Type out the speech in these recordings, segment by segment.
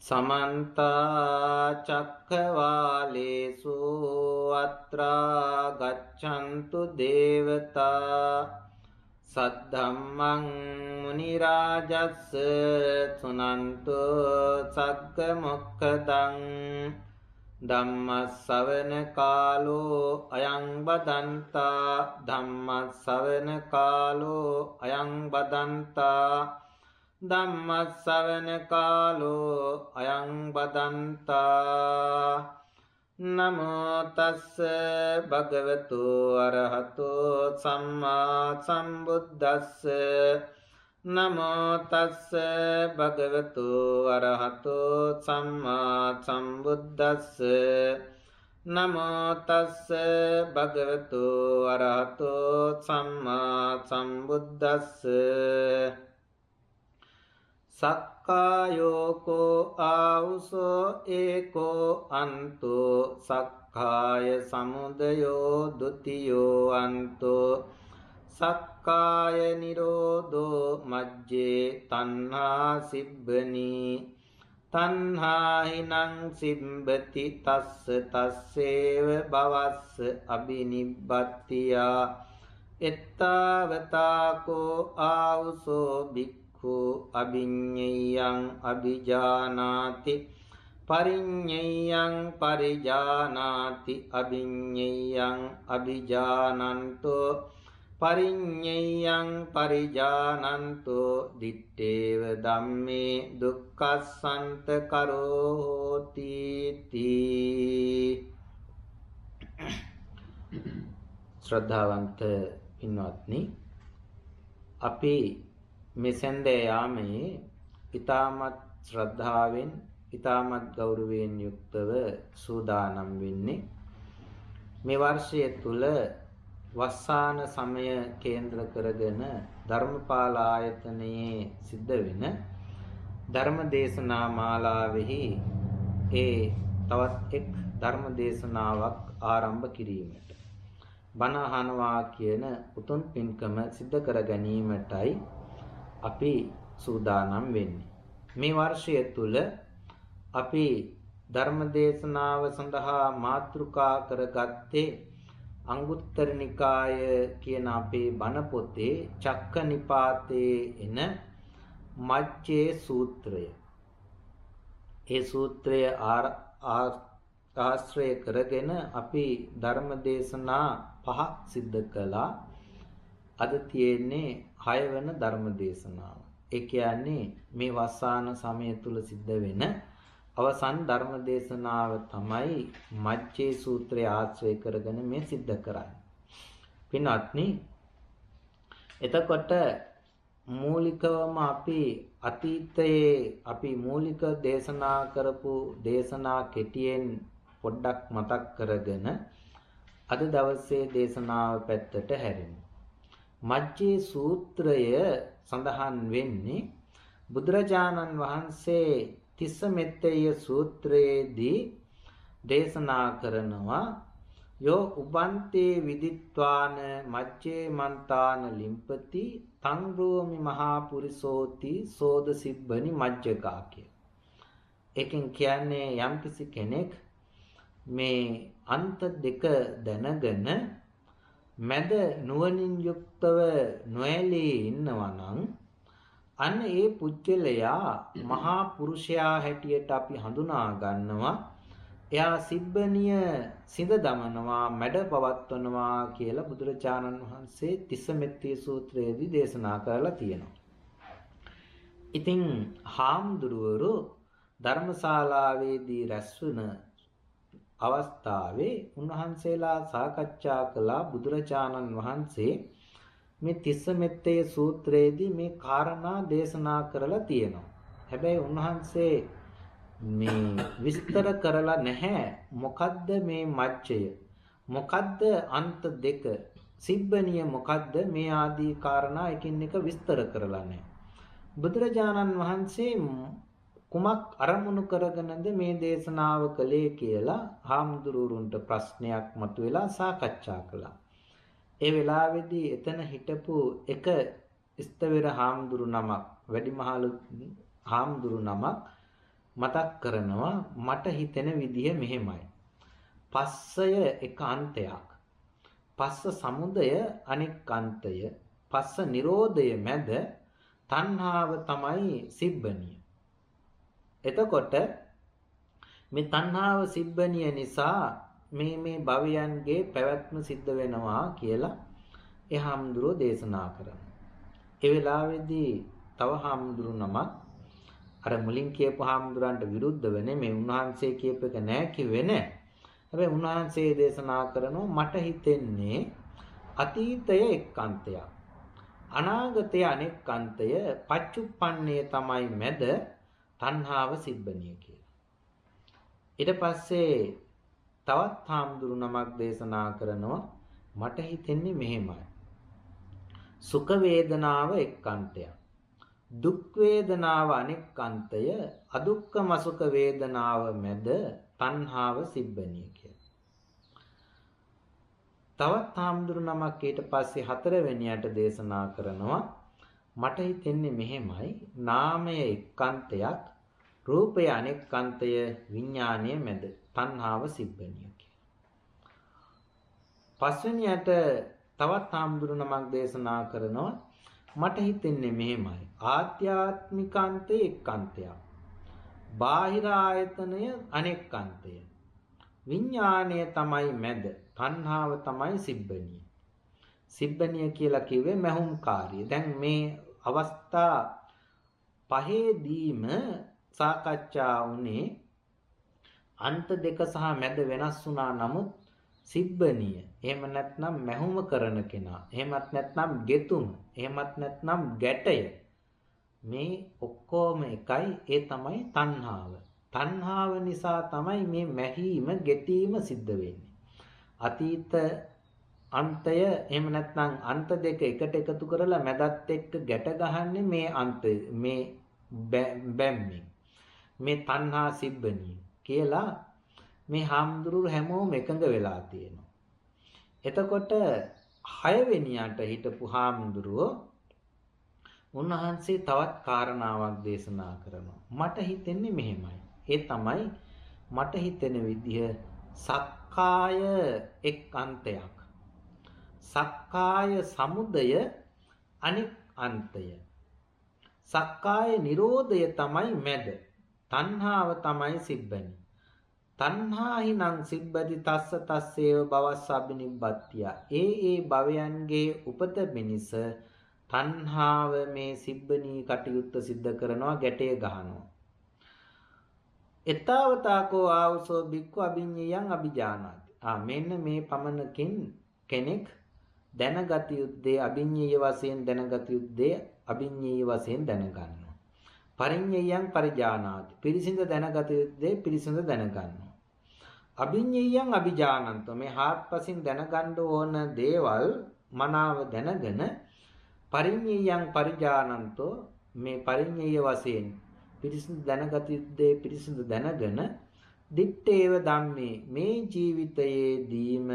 समन्त चक्रवालेषु अत्रा गच्छन्तु देवता सद्धम्मं मुनिराजस्स सुनन्तु सग्गमुक्खदं ධම්මස්සවන කාලෝ අයං බදන්තා ධම්මස්සවන කාලෝ අයං බදන්තා ධම්මස්සවන කාලෝ අයං බදන්තා නමෝ තස්ස භගවතු අරහතෝ සම්මා සම්බුද්දස්ස නමෝ තස්ස භගවතු අරහතෝ සම්මා සම්බුද්දස්ස නමෝ තස්ස භගවතු අරහතෝ සම්මා සම්බුද්දස්ස සක්කායෝකෝ ආවුසෝ ඒකෝ අන්තෝ සක්කාය සමුදයෝ ဒ ුතියෝ අන්තෝ සක්කාය නිරෝධෝ මජ්ජේ තණ්හා සිබ්බනි තණ්හාහිනං සිබ්බති තස්ස තස්සේව භවස්ස අබිනිබ්බත්තියා එත්තාවතාකෝ ආවුසෝ භික්ඛු අභිඤ්ඤයං අභිජානාති පරිඤ්ඤයං පරිජානාති අභිඤ්ඤයං අභිජානන්තෝ පරිඤ්ඤයං පරිජානන්තෝ දිත්තේව ධම්මේ දුක්ඛස්සන්ත කරෝති තී. ශ්‍රද්ධාවන්ත පින්වත්නි, අපි මෙසෙන්දේ යාමේ ඊ타මත් ශ්‍රද්ධාවෙන් ඊ타මත් ගෞරවයෙන් යුක්තව සූදානම් වෙන්නේ මේ වර්ෂය තුල වස්සාන සමය කේන්ද්‍ර කරගෙන ධර්මපාල ආයතනයේ සිද්ධ වෙන ධර්ම දේශනා මාලාවෙහි තවත් එක් ධර්ම දේශනාවක් ආරම්භ කිරීමට බණ අහනවා කියන උතුම් පින්කම සිද්ධ කර ගැනීමටයි අපි සූදානම් වෙන්නේ. මේ වර්ෂය තුල අපි ධර්ම දේශනාව සඳහා මාතෘකා කරගත්තේ අංගුත්තර නිකාය කියන අපේ බණ පොතේ චක්ක නිපාතේ එන මජ්ජේ සූත්‍රය. ඒ සූත්‍රය ආශ්‍රය කරගෙන අපි ධර්ම දේශනා 5ක් සිද්ධ කළා. අද තියෙන්නේ 6 වෙනි ධර්ම දේශනාව. ඒ කියන්නේ මේ වස්සාන සමය තුල සිද්ධ වෙන අවසන් ධර්ම දේශනාව තමයි මජ්ජේ සූත්‍රය ආශ්‍රය කරගෙන මේ සිද්ධ කරන්නේ. පින්වත්නි, එතකොට මූලිකවම අපි අතීතයේ අපි මූලික දේශනා කරපු දේශනා කෙටියෙන් පොඩ්ඩක් මතක් කරගෙන අද දවසේ දේශනාව පැත්තට හැරෙමු. මජ්ජේ සූත්‍රය සඳහන් වෙන්නේ බුදුරජාණන් වහන්සේ තිස්ස මෙත්තේය සූත්‍රයේදී දේශනා කරනවා යෝ උබන්තේ විදිත්වාන මජ්ජේ මන්තාන ලිම්පති තං රෝමි මහා පුරිසෝති සෝද සිබ්බනි මජ්ජකා කිය. එකෙන් කියන්නේ යම්කිසි කෙනෙක් මේ අන්ත දෙක දැනගෙන මැද නුවණින් යුක්තව නොඇලී ඉන්නවා නම් අන්න ඒ පුජ්‍යලයා මහා පුරුෂයා හැටියට අපි හඳුනා ගන්නවා. එයා සිබ්බනිය සිඳ දමනවා, මැඩ පවත්වනවා කියලා බුදුරජාණන් වහන්සේ තිස්සමෙත්තේ සූත්‍රයේදී දේශනා කරලා තියෙනවා. ඉතින් හාමුදුරුවෝ ධර්මශාලාවේදී රැස්වන අවස්ථාවේ උන්වහන්සේලා සාකච්ඡා කළා බුදුරජාණන් වහන්සේ මේ තිස්සමෙත්තේ සූත්‍රයේදී මේ කාරණා දේශනා කරලා තියෙනවා. හැබැයි උන්වහන්සේ මේ විස්තර කරලා නැහැ මොකද්ද මේ මජ්ජය, මොකද්ද අන්ත දෙක, සිබ්බනිය මොකද්ද, මේ ආදී කාරණා එකින් එක විස්තර කරලා නැහැ. බුදුරජාණන් වහන්සේ කුමක් අරමුණු කරගෙනද මේ දේශනාව කළේ කියලා හාමුදුරුවන්ට ප්‍රශ්නයක් මතුවලා සාකච්ඡා කළා. ඒ වෙලාවේදී එතන හිටපු එක ස්ථවිර හාමුදුරු නමක්, වැඩිමහලු හාමුදුරු නමක් මතක් කරනවා මට හිතෙන විදිය මෙහෙමයි. පස්සය එක අන්තයක්. පස්ස සමුදය අනෙක් අන්තය. පස්ස නිරෝධය මැද තණ්හාව තමයි සිබ්බණිය. එතකොට මේ තණ්හාව සිබ්බණිය නිසා මේ භවයන්ගේ පැවැත්ම සිද්ධ වෙනවා කියලා ඒ හාමුදුරුවෝ දේශනා කරනවා. ඒ වෙලාවේදී තව හාමුදුරු නමක් අර මුලින් කියපු හාමුදුරන්ට විරුද්ධව නෙමෙයි උන්වහන්සේ කියප එක නෑ කිව්වේ නෑ. හැබැයි උන්වහන්සේ දේශනා කරනවා මට හිතෙන්නේ අතීතය එක්කන්තයක්. අනාගතය අනෙක් අන්තය පච්චුප්පන්නේ තමයි මැද තණ්හාව සිබ්බණිය කියලා. ඊට පස්සේ තවත් හාමුදුරු නමක් දේශනා කරනවා මට හිතෙන්නේ මෙහෙමයි. සුඛ වේදනාව එක්කන්තයක්. දුක් වේදනාව අනෙක් අන්තය අදුක්ඛම සුඛ වේදනාව මැද තණ්හාව සිබ්බණිය කියලා. තවත් හාමුදුරු නමක් ඊට පස්සේ හතරවෙනියට දේශනා කරනවා මට හිතෙන්නේ මෙහෙමයි. නාමය එක්කන්තයක් රූපය අනෙක් අන්තය විඥානයේ මැද තණ්හාව සිබ්බණිය කියලා. පස්වෙනියට තවත් හාමුදුරු නමක් දේශනා කරනවා මට හිතෙන්නේ මෙහෙමයි. ආධ්‍යාත්මිකාන්තය එක්කන්තයක්. බාහිර ආයතනය අනෙක් අන්තය. විඥාණය තමයි මැද. තණ්හාව තමයි සිබ්බණිය. සිබ්බණිය කියලා කිව්වේ මහුම්කාරිය. දැන් මේ අවස්ථා පහේදීම සාකච්ඡා වුණේ අන්ත දෙක සහ මැද වෙනස් වුණා. නමුත් සිබ්බණිය එහෙම නැත්නම් මැහුම කරන කෙනා එහෙමත් නැත්නම් ගෙතුම එහෙමත් නැත්නම් ගැටය මේ ඔක්කොම එකයි. ඒ තමයි තණ්හාව. තණ්හාව නිසා තමයි මේ මැහීම ගෙතීම සිද්ධ වෙන්නේ. අතීත අන්තය එහෙම නැත්නම් අන්ත දෙක එකට එකතු කරලා මැදත් එක්ක ගැට ගහන්නේ මේ අන්තය මේ බැම්මෙන් මේ තණ්හා සිබ්බණිය කියලා මේ හාමුදුරුවෝ හැමෝම එකඟ වෙලා තියෙනවා. එතකොට 6 වෙනියට හිටපු හාමුදුරුවෝ උන්වහන්සේ තවත් කාරණාවක් දේශනා කරනවා. මට හිතෙන්නේ මෙහෙමයි. ඒ තමයි මට හිතෙන විදිහ සක්කාය එක් අන්තයක්. සක්කාය සමුදය අනෙක් අන්තය. සක්කාය නිරෝධය තමයි මැද. තණ්හාව තමයි සිබ්බණි. තණ්හාහිනං සිබ්බති තස්ස තස්සේව භවස්ස අබිනිබ්බත්තිය. ඒ භවයන්ගේ උපත බිනිස තණ්හාව මේ සිබ්බණී කටයුත්ත සිද්ධ කරනවා ගැටේ ගහනවා. එතාවතාකෝ ආවසෝ බික්ඛු අභිඤ්ඤයං අභිජානාති. මෙන්න මේ පමණකින් කෙනෙක් දැනගත යුත්තේ අභිඤ්ඤය වශයෙන් දැනගත යුත්තේ අභිඤ්ඤය වශයෙන් දැනගන්නවා. පරිඤ්ඤයං පරිජානාති. පිරිසිඳ දැනගත යුත්තේ පිරිසිඳ දැනගන්නවා. අභිඤ්ඤයං අභිජානන්තෝ. මේ හාත්පසින් දැනගන්න ඕන දේවල් මනාව දැනගෙන පරිඤ්ඤයං පරිජානන්තෝ මේ පරිඤ්ඤය වශයෙන් පිරිසිදු දැනගත යුත්තේ පිරිසිදු දැනගෙන දිත්තේව ධම්මේ මේ ජීවිතයේදීම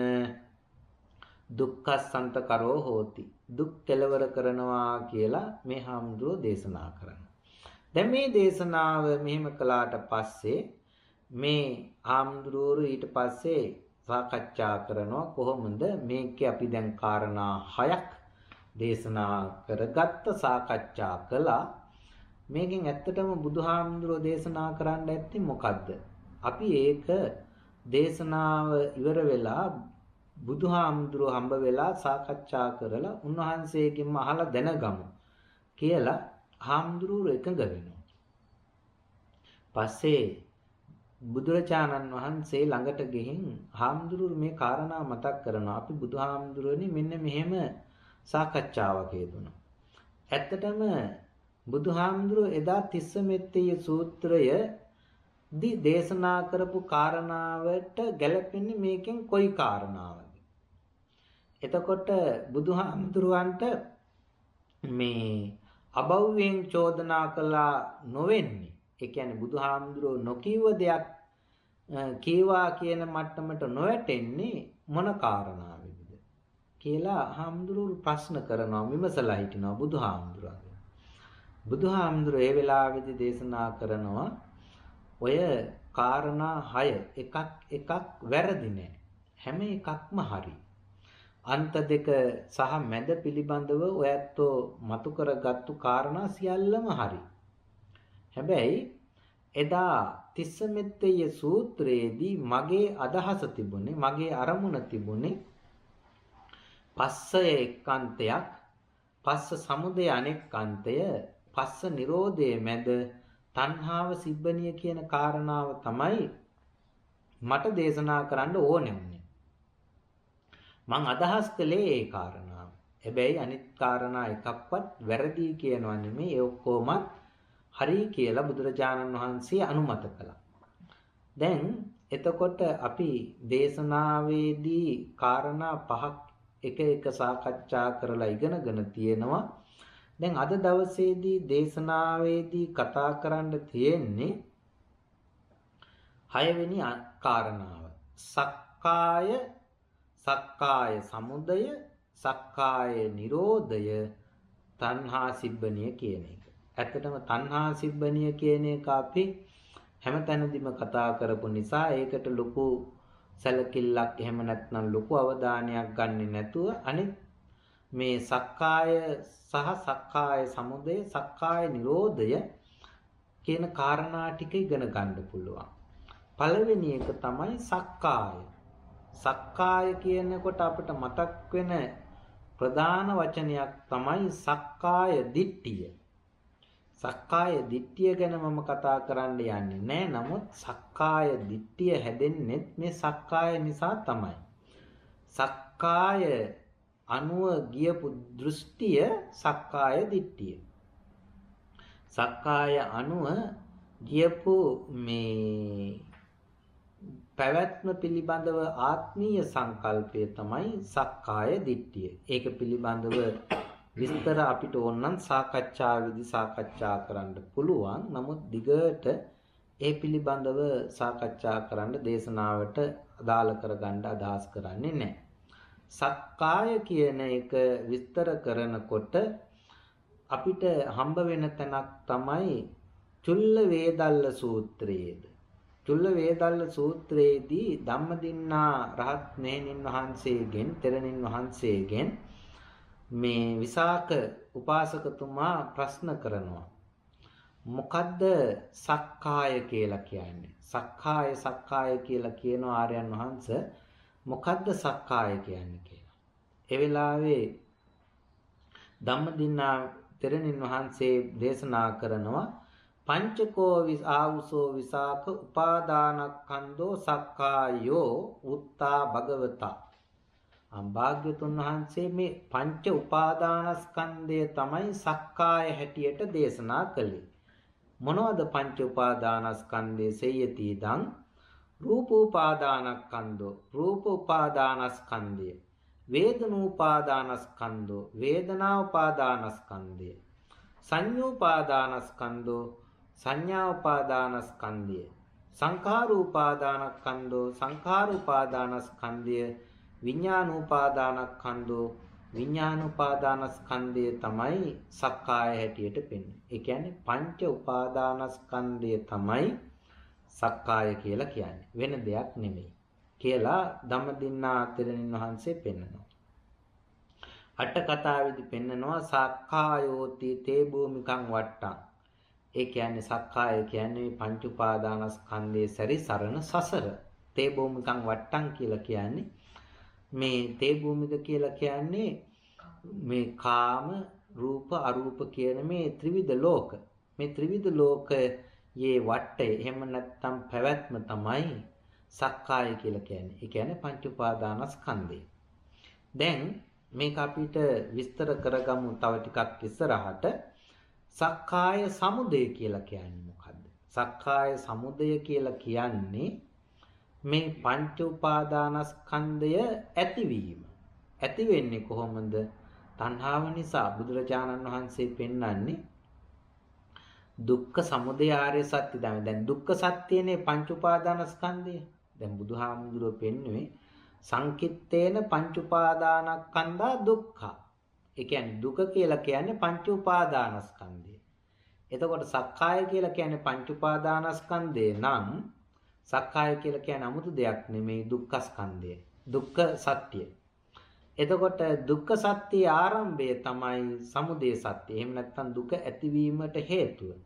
දුක්ඛසන්ත කරෝ හෝති. දුක් කෙලවර කරනවා කියලා මේ හාමුදුරුවෝ දේශනා කරනවා. දැන් මේ දේශනාව මෙහෙම කළාට පස්සේ මේ හාමුදුරුවෝ ඊට පස්සේ සාකච්ඡා කරනවා කොහොමද මේකේ අපි දැන් කාරණා 6ක් දේශනා කරගත්ත සාකච්ඡා කළා. මේකෙන් ඇත්තටම බුදුහාමුදුරුවෝ දේශනා කරන්න ඇත්තේ මොකද්ද? අපි ඒක දේශනාව ඉවර වෙලා බුදුහාමුදුරුවෝ හම්බ වෙලා සාකච්ඡා කරලා උන්වහන්සේගෙන්ම අහලා දැනගමු කියලා හාමුදුරුවෝ එකඟ වෙනවා. පස්සේ බුදුරජාණන් වහන්සේ ළඟට ගිහින් හාමුදුරුවෝ මේ කාරණා මතක් කරනවා. අපි බුදුහාමුදුරුවනේ මෙන්න මෙහෙම සාකච්ඡාවක් හේතුණා. ඇත්තටම බුදුහාමුදුරුවෝ එදා තිස්ස මෙත්තේ සූත්‍රය දී දේශනා කරපු කාරණාවට ගැලපෙන්නේ මේකෙන් කොයි කාරණාවද? එතකොට බුදුහාමුදුරුවන්ට මේ අභව්‍යයෙන් චෝදනා කළා නොවෙන්නේ. ඒ කියන්නේ බුදුහාමුදුරුවෝ නොකියව දෙයක් කීවා කියන මට්ටමට නොවැටෙන්නේ මොන කාරණාවෙන්ද කියලා හාමුදුරුවෝ ප්‍රශ්න කරනවා, විමසලා හිටිනවා බුදුහාමුදුරුවෝ. බුදුහාමුදුරුවෝ ඒ වෙලාවේදී දේශනා කරනවා ඔය කාරණා 6 එකක් වැරදි නෑ. හැම එකක්ම හරි. අන්ත දෙක සහ මැද පිළිබඳව ඔයත්ෝ මතු කරගත්තු කාරණා සියල්ලම හරි. හැබැයි එදා තිස්සමෙත්තේ සූත්‍රයේදී මගේ අදහස තිබුණේ, මගේ අරමුණ තිබුණේ පස්සය එක්කන්තයක්, පස්ස සමුදය අනෙක් අන්තය, පස්ස නිරෝධයේ මැද තණ්හාව සිබ්බණිය කියන කාරණාව තමයි මට දේශනා කරන්න ඕනේ වුණේ. මං අදහස් කළේ ඒ කාරණාව. හැබැයි අනිත් කාරණා එකක්වත් වැරදි කියනවා නෙමෙයි, ඒ ඔක්කොමත් හරි කියලා බුදුරජාණන් වහන්සේ අනුමත කළා. දැන් එතකොට අපි දේශනාවේදී කාරණා පහක් එක සාකච්ඡා කරලා ඉගෙනගෙන තියෙනවා. දැන් අද දවසේදී දේශනාවේදී කතා කරන්න තියෙන්නේ 6 වෙනි කාරණාව. සක්කාය සමුදය, සක්කාය නිරෝධය, තණ්හා සිබ්බණිය කියන එක. ඇත්තටම තණ්හා සිබ්බණිය කියන එක අපි හැමතැනදීම කතා කරපු නිසා ඒකට ලොකු සැලකිල්ලක් එහෙම නැත්නම් ලොකු අවධානයක් ගන්නෙ නැතුව අනිත් මේ සක්කාය සහ සක්කාය සමුදය, සක්කාය නිරෝධය කියන කාරණා ටික ඉගෙන ගන්න පුළුවන්. පළවෙනි එක තමයි සක්කාය. සක්කාය කියනකොට අපිට මතක් වෙන ප්‍රධාන වචනයක් තමයි සක්කාය දිට්ඨිය. සක්කාය දිට්ඨිය ගැන මම කතා කරන්න යන්නේ නැහැ. නමුත් සක්කාය දිට්ඨිය හැදෙන්නේ මේ සක්කාය නිසා තමයි. සක්කාය අනුව ගියපු දෘෂ්ටිය සක්කාය දිට්ඨිය. සක්කාය අනුව ගියපු මේ පැවැත්ම පිළිබඳව ආත්මීය සංකල්පය තමයි සක්කාය දිට්ඨිය. ඒක පිළිබඳව විස්තර අපිට ඕනනම් සාකච්ඡාවේදී සාකච්ඡා කරන්න පුළුවන්. නමුත් දිගට ඒ පිළිබඳව සාකච්ඡා කරන්න දේශනාවට අදාළ කරගන්න අදහස් කරන්නේ නැහැ. සක්කාය කියන එක විස්තර කරනකොට අපිට හම්බ වෙන තැනක් තමයි චුල්ල වේදල්ල සූත්‍රයේද. චුල්ල වේදල්ල සූත්‍රයේදී ධම්මදින්නා රහත් මෙහෙණින් වහන්සේගෙන්, තෙරණින් වහන්සේගෙන් මේ විසාක උපාසකතුමා ප්‍රශ්න කරනවා. මොකද්ද සක්කාය කියලා කියන්නේ? සක්කාය කියලා කියන ආර්යයන් වහන්සේ මොකද්ද සක්කාය කියන්නේ කියලා. ඒ වෙලාවේ ධම්මදින්නා තෙරණින් වහන්සේ දේශනා කරනවා පංචකෝ ආවුසෝ විසාක උපාදානස්කන්ධෝ සක්කායෝ උත්තා භගවතා. භාග්‍යවතුන් වහන්සේ මේ පංච උපාදානස්කන්ධය තමයි සක්කාය හැටියට දේශනා කළේ. මොනවද පංච උපාදානස්කන්ධය? සේයති දං රූපෝපාදානස්කන්ධෝ රූපෝපාදානස්කන්ධය, වේදනෝපාදානස්කන්ධෝ වේදනාෝපාදානස්කන්ධය, සංඤ්ඤෝපාදානස්කන්ධෝ සංඥාෝපාදානස්කන්ධය, සංඛාරෝපාදානස්කන්ධෝ සංඛාරෝපාදානස්කන්ධය, විඥානෝපාදානස්කන්ධෝ විඥානෝපාදානස්කන්ධය තමයි සක්කාය හැටියට පෙන්වන්නේ. ඒ කියන්නේ පංච උපාදානස්කන්ධය තමයි සක්කාය කියලා කියන්නේ. වෙන දෙයක් නෙමෙයි කියලා ධම්මදින්නා තෙරණින් වහන්සේ පෙන්වනවා. අට කතාවේදී පෙන්වනවා සක්කායෝති තේ භූමිකං වට්ටං. ඒ කියන්නේ සක්කාය කියන්නේ පංච උපාදානස්කන්ධයේ සැරිසරන සසර. තේ භූමිකං වට්ටං කියලා කියන්නේ මේ තේ භූමික කියලා කියන්නේ මේ කාම රූප අරූප කියන මේ ත්‍රිවිධ ලෝක. මේ ත්‍රිවිධ ලෝකයේ වට්ටය එහෙම නැත්නම් පැවැත්ම තමයි සක්කාය කියලා කියන්නේ. ඒ කියන්නේ පංච උපාදානස්කන්ධය. දැන් මේක අපිට විස්තර කරගමු තව ටිකක් ඉස්සරහට. සක්කාය සමුදය කියලා කියන්නේ මොකද්ද? සක්කාය සමුදය කියලා කියන්නේ මේ පංච උපාදානස්කන්ධය ඇතිවීම. ඇති වෙන්නේ කොහොමද? තණ්හාව නිසා. බුදුරජාණන් වහන්සේ පෙන්වන්නේ දුක්ඛ සමුදය ආර්ය සත්‍ය තමයි. දැන් දුක්ඛ සත්‍යනේ පංච උපාදානස්කන්ධය. දැන් බුදුහාමුදුරුවෝ පෙන්වුවේ සංකිට්ඨේන පංච උපාදානස්කන්ධා දුක්ඛ. ඒ කියන්නේ දුක කියලා කියන්නේ පංච උපාදානස්කන්ධය. එතකොට සක්කාය කියලා කියන්නේ පංච උපාදානස්කන්ධේ නම් සක්කාය කියලා කියන්නේ 아무තු දෙයක් නෙමෙයි දුක්ඛ ස්කන්ධය. දුක්ඛ සත්‍ය. එතකොට දුක්ඛ සත්‍යයේ ආරම්භය තමයි සමුදය සත්‍ය. එහෙම නැත්නම් දුක ඇතිවීමට හේතුව.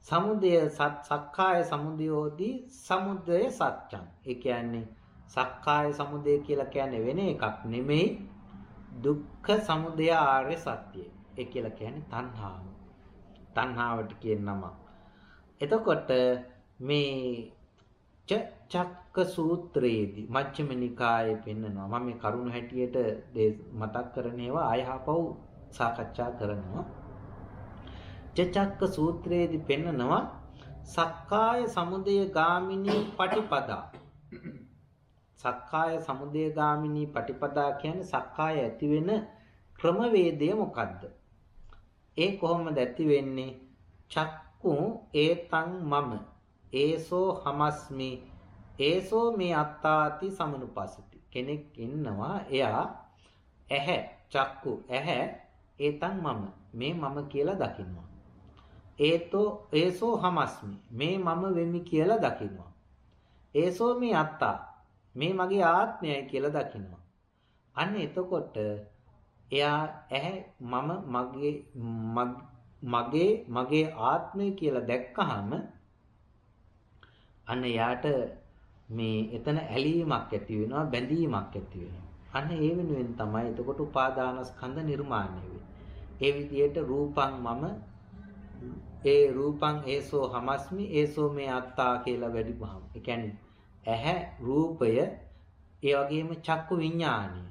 සමුදය සක්කාය සමුදයෝදී සමුදය සත්‍යං. ඒ කියන්නේ සක්කාය සමුදය කියලා කියන්නේ වෙන එකක් නෙමෙයි දුක්ඛ සමුදය ආර්ය සත්‍යය. ඒ කියලා කියන්නේ තණ්හාව. තණ්හාවට කියන නම. එතකොට මේ චක්ක සූත්‍රයේදී මජ්ක්‍ධිම නිකායේ පෙන්නනවා. මම මේ කරුණු හැටියට මතක් කරන ඒවා ආයහපව් සාකච්ඡා කරනවා. චක්ක සූත්‍රයේදී පෙන්නනවා සක්කාය සමුදය ගාමිනී පටිපදා. සක්කාය සමුදය ගාමිනී පටිපදා කියන්නේ සක්කාය ඇති වෙන ක්‍රමවේදය මොකද්ද? ඒ කොහොමද ඇති වෙන්නේ? චක්කු ඒතං මම ඒසෝ හමස්මි ඒසෝ මේ අත්තාති සමනුපස්සති. කෙනෙක් ඉන්නවා එයා ඇහැ චක්කු ඇහැ ඒතං මම මේ මම කියලා දකින්නවා. ඒසෝ හමස්මි මේ මම වෙමි කියලා දකින්නවා. ඒසෝ මේ අත්තා මේ මගේ ආත්මයයි කියලා දකින්නවා. අන්න එතකොට එයා ඇහැ මගේ ආත්මය කියලා දැක්කහම අන්න එයාට මේ එතන ඇලීමක් ඇති වෙනවා බැඳීමක් ඇති වෙනවා. අන්න ඒ වෙනුවෙන් තමයි එතකොට උපාදානස්කන්ධ නිර්මාණය වෙන්නේ. ඒ විදිහට රූපං මම ඒ රූපං ඒසෝ හමස්මි ඒසෝ මේ අත්තා කියලා වැඩිපහම. ඒ කියන්නේ ඇහැ රූපය ඒ වගේම චක්කු විඥානය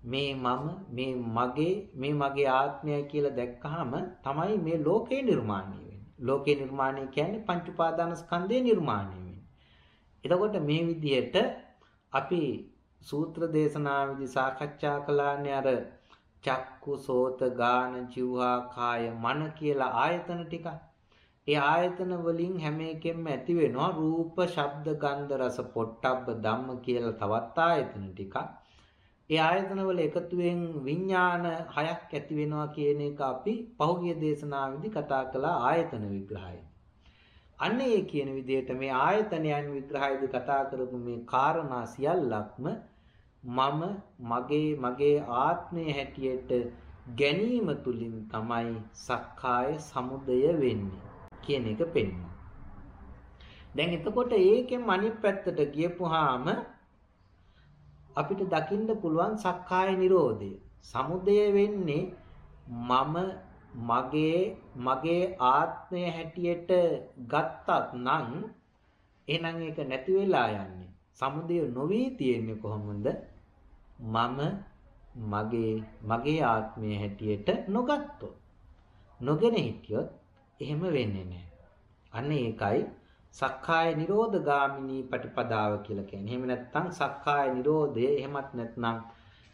මේ මම මේ මගේ ආත්මය කියලා දැක්කහම තමයි මේ ලෝකේ නිර්මාණය වෙන්නේ. ලෝකේ නිර්මාණය කියන්නේ පංච උපාදානස්කන්ධේ නිර්මාණය වෙන්නේ. එතකොට මේ විදිහට අපි සූත්‍ර දේශනාවේදී සාකච්ඡා කළානේ අර චක්කු සෝත ගාන જીවහා කාය මන කියලා ආයතන ටික. ඒ ආයතන වලින් හැම එකෙම ඇති වෙනවා රූප ශබ්ද ගන්ධ රස පොට්ටබ්බ ධම්ම කියලා තවත් ආයතන ටිකක්. ඒ ආයතන වල එකතුවෙන් විඥාන හයක් ඇති වෙනවා කියන එක අපි පහුගිය දේශනාවේදී කතා කළා ආයතන විග්‍රහය. අන්න ඒ කියන විදිහට මේ ආයතනයන් විග්‍රහයේදී කතා කරපු මේ කාරණා සියල්ලක්ම මගේ ආත්මය හැටියට ගැනීම තුලින් තමයි සක්කාය සමුදය වෙන්නේ කියන එක පෙන්වනවා. දැන් එතකොට ඒකෙන් අනිත් පැත්තට ගියපුවාම අපිට දකින්න පුළුවන් සක්කාය නිරෝධය. සමුදය වෙන්නේ මගේ ආත්මය හැටියට ගත්තත් නම් එහෙනම් ඒක නැති වෙලා යන්නේ. සමුදය නොවි තියෙන්නේ කොහොමද? මගේ ආත්මය හැටියට නොගත්තොත්. නොගෙන හිටියොත් එහෙම වෙන්නේ නැහැ. අන්න ඒකයි සක්කාය නිරෝධ ගාමිනී පටිපදාව කියලා කියන්නේ. එහෙම නැත්නම් සක්කාය නිරෝධය එහෙමත් නැත්නම්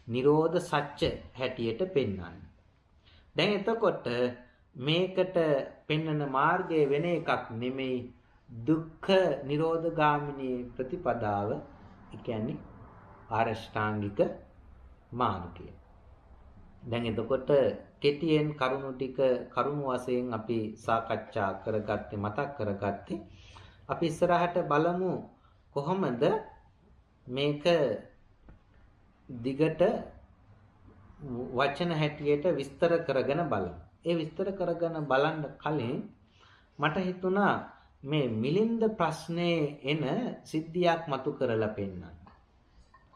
නිරෝධ සත්‍ය හැටියට පෙන්වන්නේ. දැන් එතකොට මේකට පෙන්වන මාර්ගය වෙන එකක් නෙමෙයි දුක්ඛ නිරෝධ ගාමිනී ප්‍රතිපදාව. ඒ කියන්නේ ආරෂ්ඨාංගික මාර්ගය. දැන් එතකොට කෙටියෙන් කරුණු වශයෙන් අපි සාකච්ඡා කරගත්තේ මතක් කරගත්තේ. අපි ඉස්සරහට බලමු කොහොමද මේක දිගට වචන හැටියට විස්තර කරගෙන බලමු. ඒ විස්තර කරගෙන බලන්න කලින් මට හිතුණා මේ මිලින්ද ප්‍රශ්නේ එන සිද්ධියක් මතු කරලා පෙන්නන්න.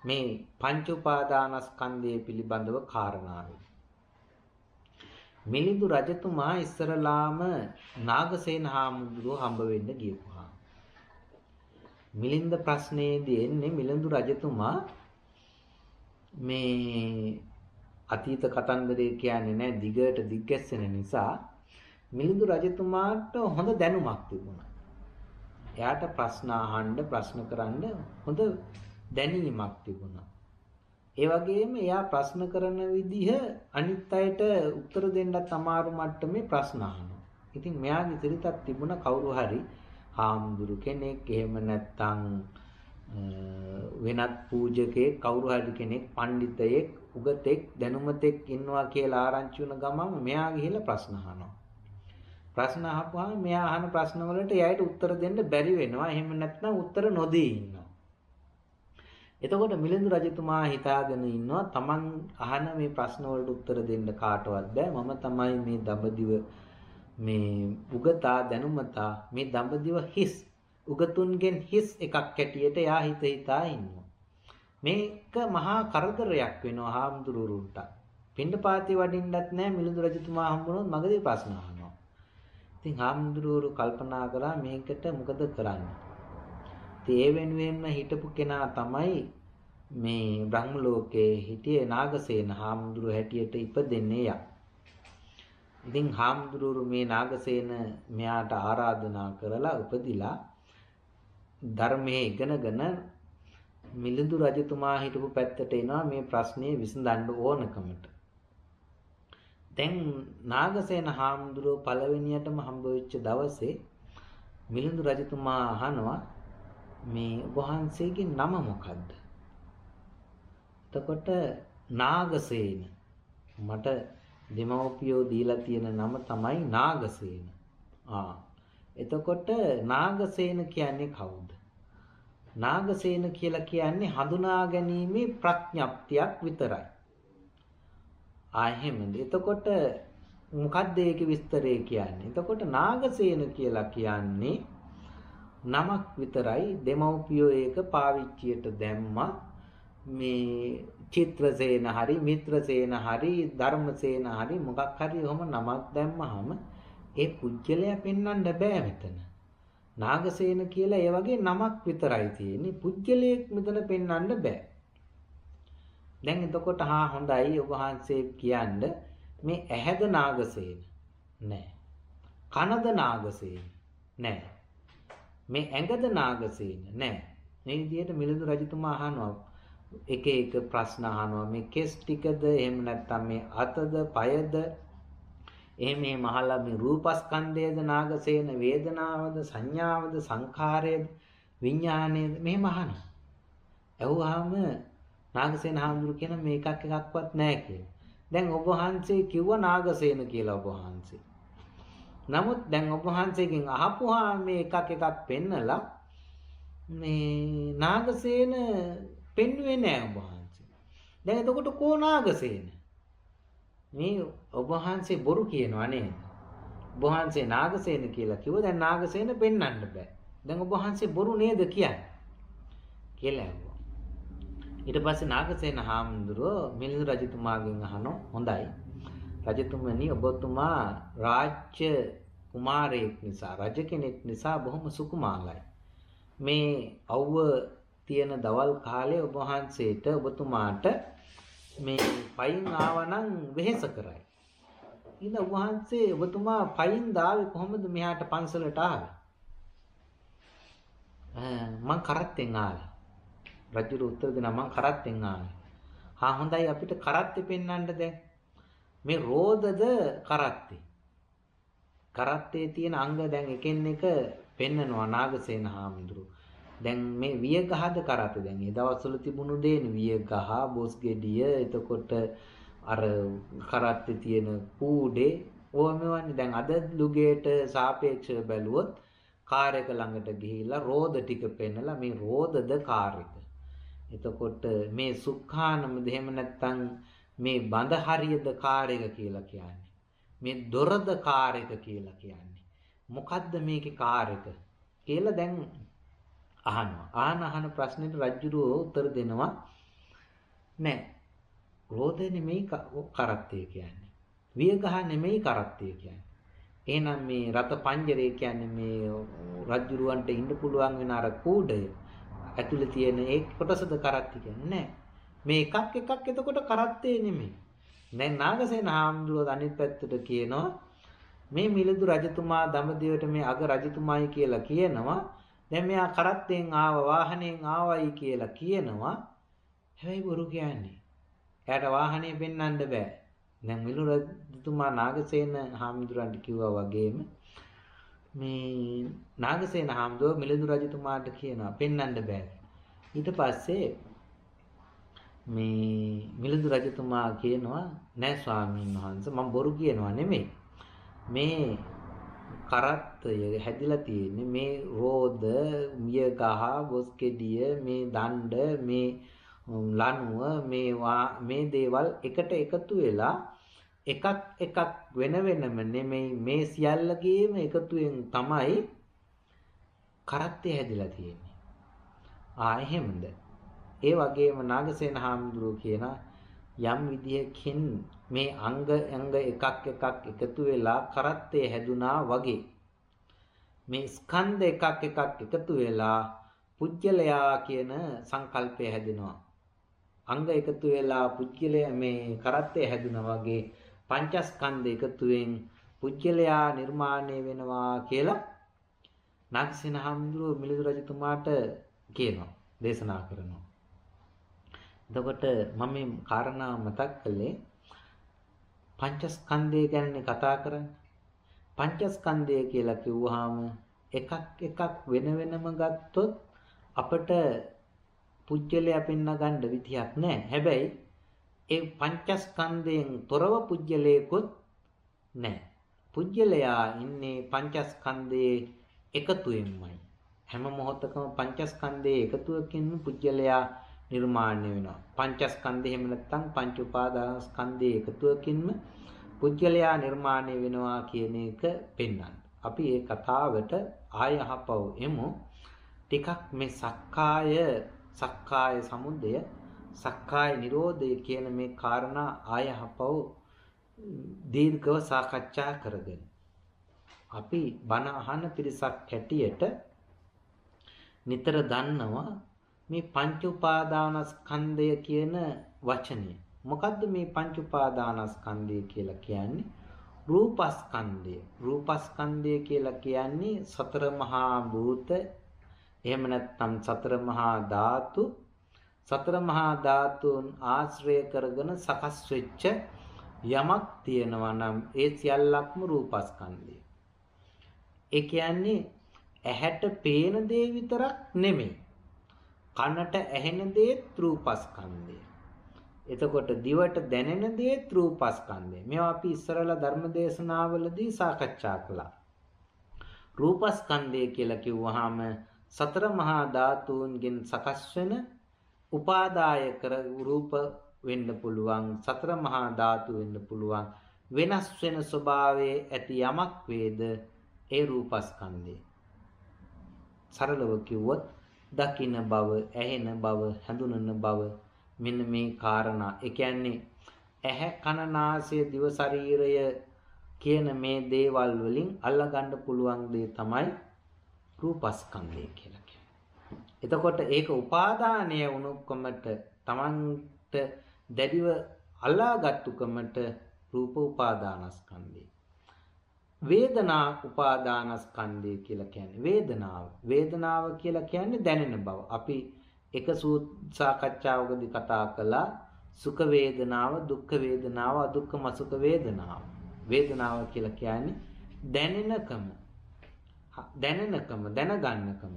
මේ පංච උපාදානස්කන්ධය පිළිබඳව කාරණාව. මිලිඳු රජතුමා ඉස්සරලාම නාගසේන හාමුදුරුවෝ හම්බ වෙන්න ගියපුවා. මිලින්ද ප්‍රශ්නේදී එන්නේ මිලිඳු රජතුමා මේ අතීත කතන්දරේ කියන්නේ නැහැ දිගට දිග්ගැස්සෙන නිසා මිලිඳු රජතුමාට හොඳ දැනුමක් තිබුණා. එයාට ප්‍රශ්න අහන්න ප්‍රශ්න කරන්න හොඳ දැනීමක් තිබුණා. ඒ වගේම එයා ප්‍රශ්න කරන විදිහ අනිත් අයට උත්තර දෙන්නත් අමාරු මට්ටමේ ප්‍රශ්න අහනවා. ඉතින් මෙයාගේ සිරිතක් තිබුණා කවුරු හරි හාමුදුරු කෙනෙක් එහෙම නැත්නම් වෙනත් පූජකෙක් කවුරු හරි කෙනෙක් පඬිතෙක් උගතෙක් දැනුමතෙක් ඉන්නවා කියලා ආරංචි වුණ ගමන් මෙයා ගිහිල්ලා ප්‍රශ්න අහනවා. ප්‍රශ්න අහපුවාම මෙයා අහන ප්‍රශ්න වලට එයාට උත්තර දෙන්න බැරි වෙනවා. එහෙම නැත්නම් උත්තර නොදී ඉන්නවා. එතකොට මිලිඳු රජතුමා හිතාගෙන ඉන්නවා තමන් අහන මේ ප්‍රශ්න වලට උත්තර දෙන්න කාටවත් බෑ. මම තමයි මේ දඹදිව මේ උගතා දැනුමතා මේ දඹදිව හිස් උගතුන්ගෙන් හිස් එකක් හැටියට එයා හිතා ඉන්නවා. මේක මහා කරදරයක් වෙනවා හාමුදුරුවන්ට. පිණ්ඩපාතේ වඩින්නත් නෑ මිලිඳු රජතුමා හම්බුනොත් මගදී ප්‍රශ්න අහනවා. ඉතින් හාමුදුරුවෝ කල්පනා කරා මේකට මොකද කරන්නේ? ඉතින් ඒ වෙනුවෙන්ම හිටපු කෙනා තමයි මේ බ්‍රහ්ම ලෝකයේ හිටියේ නාගසේන හාමුදුරුවෝ හැටියට ඉපදෙන්නේ යා. ඉතින් හාමුදුරුවෝ මේ නාගසේන මෙයාට ආරාධනා කරලා උපදිලා ධර්මයේ ඉගෙනගෙන මිලිඳු රජතුමා හිටපු පැත්තට එනවා මේ ප්‍රශ්නේ විසඳන්න ඕනකමට. දැන් නාගසේන හාමුදුරුවෝ පළවෙනියටම හම්බ වෙච්ච දවසේ මිලිඳු රජතුමා අහනවා මේ වහන්සේගේ නම මොකද්ද? එතකොට නාගසේන මට දෙමව්පියෝ දීලා තියෙන නම තමයි නාගසේන. එතකොට නාගසේන කියන්නේ කවුද? නාගසේන කියලා කියන්නේ හඳුනා ගැනීමේ ප්‍රඥප්තියක් විතරයි. එහෙමද? එතකොට මොකක්ද ඒකේ විස්තරය කියන්නේ? එතකොට නාගසේන කියලා කියන්නේ නමක් විතරයි. දෙමව්පියෝ ඒක පාවිච්චියට දැම්මා. මේ චිත්‍රසේන හරි මිත්‍රසේන හරි ධර්මසේන හරි මොකක් හරි ඔහම නමක් දැම්මහම ඒ පුජ්‍යලයා පෙන්වන්න බෑ මෙතන. නාගසේන කියලා ඒ වගේ නමක් විතරයි තියෙන්නේ. පුජ්‍යලයක් මෙතන පෙන්වන්න බෑ. දැන් එතකොට හොඳයි ඔබ වහන්සේ කියන්න මේ ඇහැද නාගසේන? නෑ. කනද නාගසේන? නෑ. මේ ඇඟද නාගසේන? නෑ. මේ විදිහට මිලිඳු රජතුමා අහනවා එක එක ප්‍රශ්න අහනවා. මේ කෙස් ටිකද එහෙම නැත්නම් මේ අතද පයද එහෙම අහලා මේ රූපස්කන්ධයද නාගසේන වේදනාවද සංඥාවද සංඛාරයද විඥානයද මෙහෙම අහනවා. ඇහුවාම නාගසේන හාමුදුරු කියන මේ එකක් එකක්වත් නැහැ කියලා. දැන් ඔබ වහන්සේ කිව්ව නාගසේන කියලා ඔබ වහන්සේ. නමුත් දැන් ඔබ වහන්සේගෙන් අහපුවා මේ එකක් එකක් පෙන්නලා මේ නාගසේන පෙන්වුවේ නෑ ඔබ වහන්සේ. දැන් එතකොට කෝ නාගසේන? මේ ඔබ වහන්සේ බොරු කියනවා නේද? ඔබ වහන්සේ නාගසේන කියලා කිව්වා. දැන් නාගසේන පෙන්වන්න බෑ. දැන් ඔබ වහන්සේ බොරු නේද කියන්නේ? කියලා ඇහුවා. ඊට පස්සේ නාගසේන හාමුදුරුවෝ මිලිඳු රජතුමාගෙන් අහනවා හොඳයි. රජතුමනි ඔබතුමා රාජ්‍ය කුමාරයෙක් නිසා රජ කෙනෙක් නිසා බොහොම සුකුමාලයි. මේ අවුව තියෙන දවල් කාලේ ඔබ වහන්සේට ඔබතුමාට මේ පයින් ආවනම් වෙහෙස කරයි. ඉතින් ඔබ වහන්සේ ඔබතුමා පයින් දාවේ කොහොමද මෙහාට පන්සලට ආවේ? මං කරත්තෙන් ආවේ. රජුට උත්තර දෙනවා මං කරත්තෙන් ආවේ. හොඳයි අපිට කරත්තේ පෙන්වන්න දැන්. මේ රෝදද කරත්තේ. කරත්තේ තියෙන අංග දැන් එකින් එක පෙන්නනවා නාගසේන හාමුදුරුවෝ. දැන් මේ වියගහද කරත්තේ දැන් ඒ දවස්වල තිබුණු දේනේ වියගහ, බොස් ගෙඩිය, එතකොට අර කරත්තේ තියෙන කූඩේ ඕමෙවන්නේ. දැන් අද ලුගේට සාපේක්ෂව බැලුවොත් කාර් එක ළඟට ගිහිල්ලා රෝද ටික පෙන්නලා මේ රෝදද කාර් එක. එතකොට මේ සුඛානමද එහෙම නැත්නම් මේ බඳ හරියද කාර් එක කියලා කියන්නේ. මේ දොරද කාර් එක කියලා කියන්නේ. මොකද්ද මේකේ කාර් එක කියලා දැන් අහනවා. අහන ප්‍රශ්නෙට රජුරෝ උත්තර දෙනවා නෑ. රෝද නෙමෙයි කරත්තේ කියන්නේ. වියගහ නෙමෙයි කරත්තේ කියන්නේ. එහෙනම් මේ රත පංජරය කියන්නේ මේ රජුරවන්ට ඉන්න පුළුවන් වෙන අර කූඩය ඇතුලේ තියෙන ඒ කොටසද කරත්තේ කියන්නේ නෑ. මේ එකක් එතකොට කරත්තේ නෙමෙයි. දැන් නාගසේන හාමුදුරුවෝ අනිත් පැත්තට කියනවා මේ මිලිඳු රජතුමා දඹදිවට මේ අග රජතුමායි කියලා කියනවා. දැන් මෙයා කරත්තෙන් ආව වාහනයෙන් ආවයි කියලා කියනවා. හැබැයි බොරු කියන්නේ. එයාට වාහනේ පෙන්වන්න බෑ. දැන් මිලිඳු රජතුමා නාගසේන හාමුදුරන්ට කිව්වා වගේම මේ නාගසේන හාමුදුරුවෝ මිලිඳු රජතුමාට කියනවා පෙන්වන්න බෑ. ඊට පස්සේ මේ මිලිඳු රජතුමා කියනවා නෑ ස්වාමීන් වහන්සේ මම බොරු කියනවා නෙමෙයි. මේ කරත්තය හැදිලා තියෙන්නේ මේ රෝද, මිය ගහ, ගොස් කෙඩිය, මේ දණ්ඩ, මේ ලණුව, මේ දේවල් එකට එකතු වෙලා එකක් එකක් වෙන වෙනම නෙමෙයි මේ සියල්ලගේම එකතුවෙන් තමයි කරත්තය හැදිලා තියෙන්නේ. එහෙමද? ඒ වගේම නාගසේන හාමුදුරුවෝ කියන යම් විදියකින් මේ අංග එකක් එකතු වෙලා කරත්තය හැදුනා වගේ මේ ස්කන්ධ එකක් එකතු වෙලා පුජ්‍යලයා කියන සංකල්පය හැදෙනවා. අංග එකතු වෙලා පුජ්‍යලයා මේ කරත්තය හැදුනා වගේ පංචස්කන්ධ එකතුවෙන් පුජ්‍යලයා නිර්මාණය වෙනවා කියලා නාගසේන හාමුදුරුවෝ මිලිඳු රජතුමාට කියනවා, දේශනා කරනවා. එතකොට මම මේ කාරණා මතක් කළේ පංචස්කන්ධය ගැන කතා කරන්නේ. පංචස්කන්ධය කියලා කිව්වහම එකක් වෙන වෙනම ගත්තොත් අපිට පුජ්‍යලයා පෙන්න ගන්න විදියක් නැහැ. හැබැයි ඒ පංචස්කන්ධයෙන් තොරව පුජ්‍යලයකුත් නැහැ. පුජ්‍යලයා ඉන්නේ පංචස්කන්ධයේ එකතුවෙන්මයි. හැම මොහොතකම පංචස්කන්ධයේ එකතුවකින් පුජ්‍යලයා නිර්මාණය වෙනවා. පංචස්කන්ධය එහෙම නැත්නම් පංච උපාදානස්කන්ධයේ එකතුවකින්ම පුජ්‍යලයා නිර්මාණය වෙනවා කියන එක පෙන්වන්න. අපි මේ කතාවට ආයහපව එමු. ටිකක් මේ සක්කාය සමුදය, සක්කාය නිරෝධය කියන මේ කාරණා ආයහපව දීර්ඝව සාකච්ඡා කරගෙන අපි බණ අහන පිරිසක් හැටියට නිතර දන්නවා මේ පංච උපාදානස්කන්ධය කියන වචනය. මොකද්ද මේ පංච උපාදානස්කන්ධය කියලා කියන්නේ? රූපස්කන්ධය. රූපස්කන්ධය කියලා කියන්නේ සතර මහා භූත, එහෙම නැත්නම් සතර මහා ධාතු. සතර මහා ධාතුන් ආශ්‍රය කරගෙන සකස් වෙච්ච යමක් තියෙනවා නම් ඒ සියල්ලක්ම රූපස්කන්ධය. ඒ කියන්නේ ඇහැට පේන දේ විතරක් නෙමෙයි. කනට ඇහෙන දේත් රූපස්කන්ධය. එතකොට දිවට දැනෙන දේත් රූපස්කන්ධය. මේවා අපි ඉස්සරලා ධර්මදේශනාවලදී සාකච්ඡා කළා. රූපස්කන්ධය කියලා කිව්වහම සතර මහා ධාතුන්ගෙන් සකස් වෙන උපාදාය කර රූප වෙන්න පුළුවන්, සතර මහා ධාතු වෙන්න පුළුවන්, වෙනස් වෙන ස්වභාවයේ ඇති යමක් වේද ඒ රූපස්කන්ධය. සරලව කිව්වොත් දකින්න බව, ඇහෙන බව, හඳුනන බව, මෙන්න මේ කාරණා. ඒ කියන්නේ ඇහැ, කන, නාසය, දිව, ශරීරය කියන මේ දේවල් වලින් අල්ලගන්න පුළුවන් දේ තමයි රූපස්කන්ධය කියලා කියන්නේ. එතකොට ඒක උපාදානය වුණුකමට, Tamanට දැඩිව අල්ලාගත්තුකමට රූප උපාදානස්කන්ධය. වේදනා උපාදානස්කන්ධය කියලා කියන්නේ වේදනාව කියලා කියන්නේ දැනෙන බව. අපි එක සාකච්ඡාවකදී කතා කළා සුඛ වේදනාව, දුක්ඛ වේදනාව, අදුක්ඛම සුඛ වේදනාව. වේදනාව කියලා කියන්නේ දැනෙනකම, දැනගන්නකම.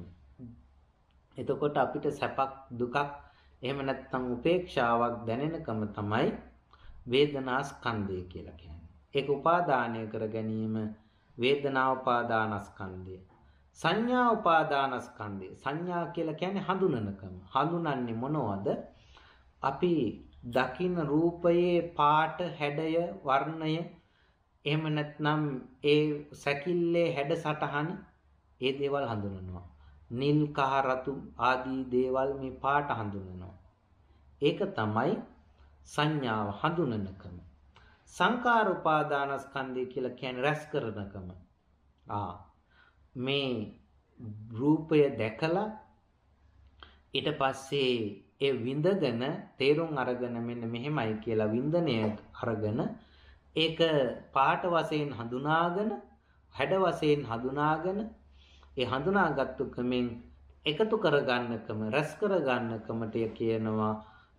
එතකොට අපිට සැපක්, දුකක්, එහෙම නැත්නම් උපේක්ෂාවක් දැනෙනකම තමයි වේදනා ස්කන්ධය කියලා කියන්නේ. ඒක උපාදානය කර ගැනීම වේදනා උපාදානස්කන්ධය. සංඥා උපාදානස්කන්ධය. සංඥා කියලා කියන්නේ හඳුනනකම. හඳුනන්නේ මොනවද? අපි දකින්න රූපයේ පාට, හැඩය, වර්ණය, එහෙම නැත්නම් ඒ සැකිල්ලේ හැඩ සටහන, ඒ දේවල් හඳුනනවා. නිල්, කහ, රතු ආදී දේවල් මේ පාට හඳුනනවා. ඒක තමයි සංඥාව, හඳුනනකම. සංකාර උපාදානස්කන්ධය කියලා කියන්නේ රැස් කරනකම. මේ රූපය දැකලා ඊට පස්සේ ඒ විඳගෙන තේරුම් අරගෙන මෙන්න මෙහෙමයි කියලා වින්දනය අරගෙන ඒක පාට වශයෙන් හඳුනාගෙන, හැඩ වශයෙන් හඳුනාගෙන, ඒ හඳුනාගත්තු කමෙන් එකතු කරගන්නකම, රැස් කරගන්නකමට කියනවා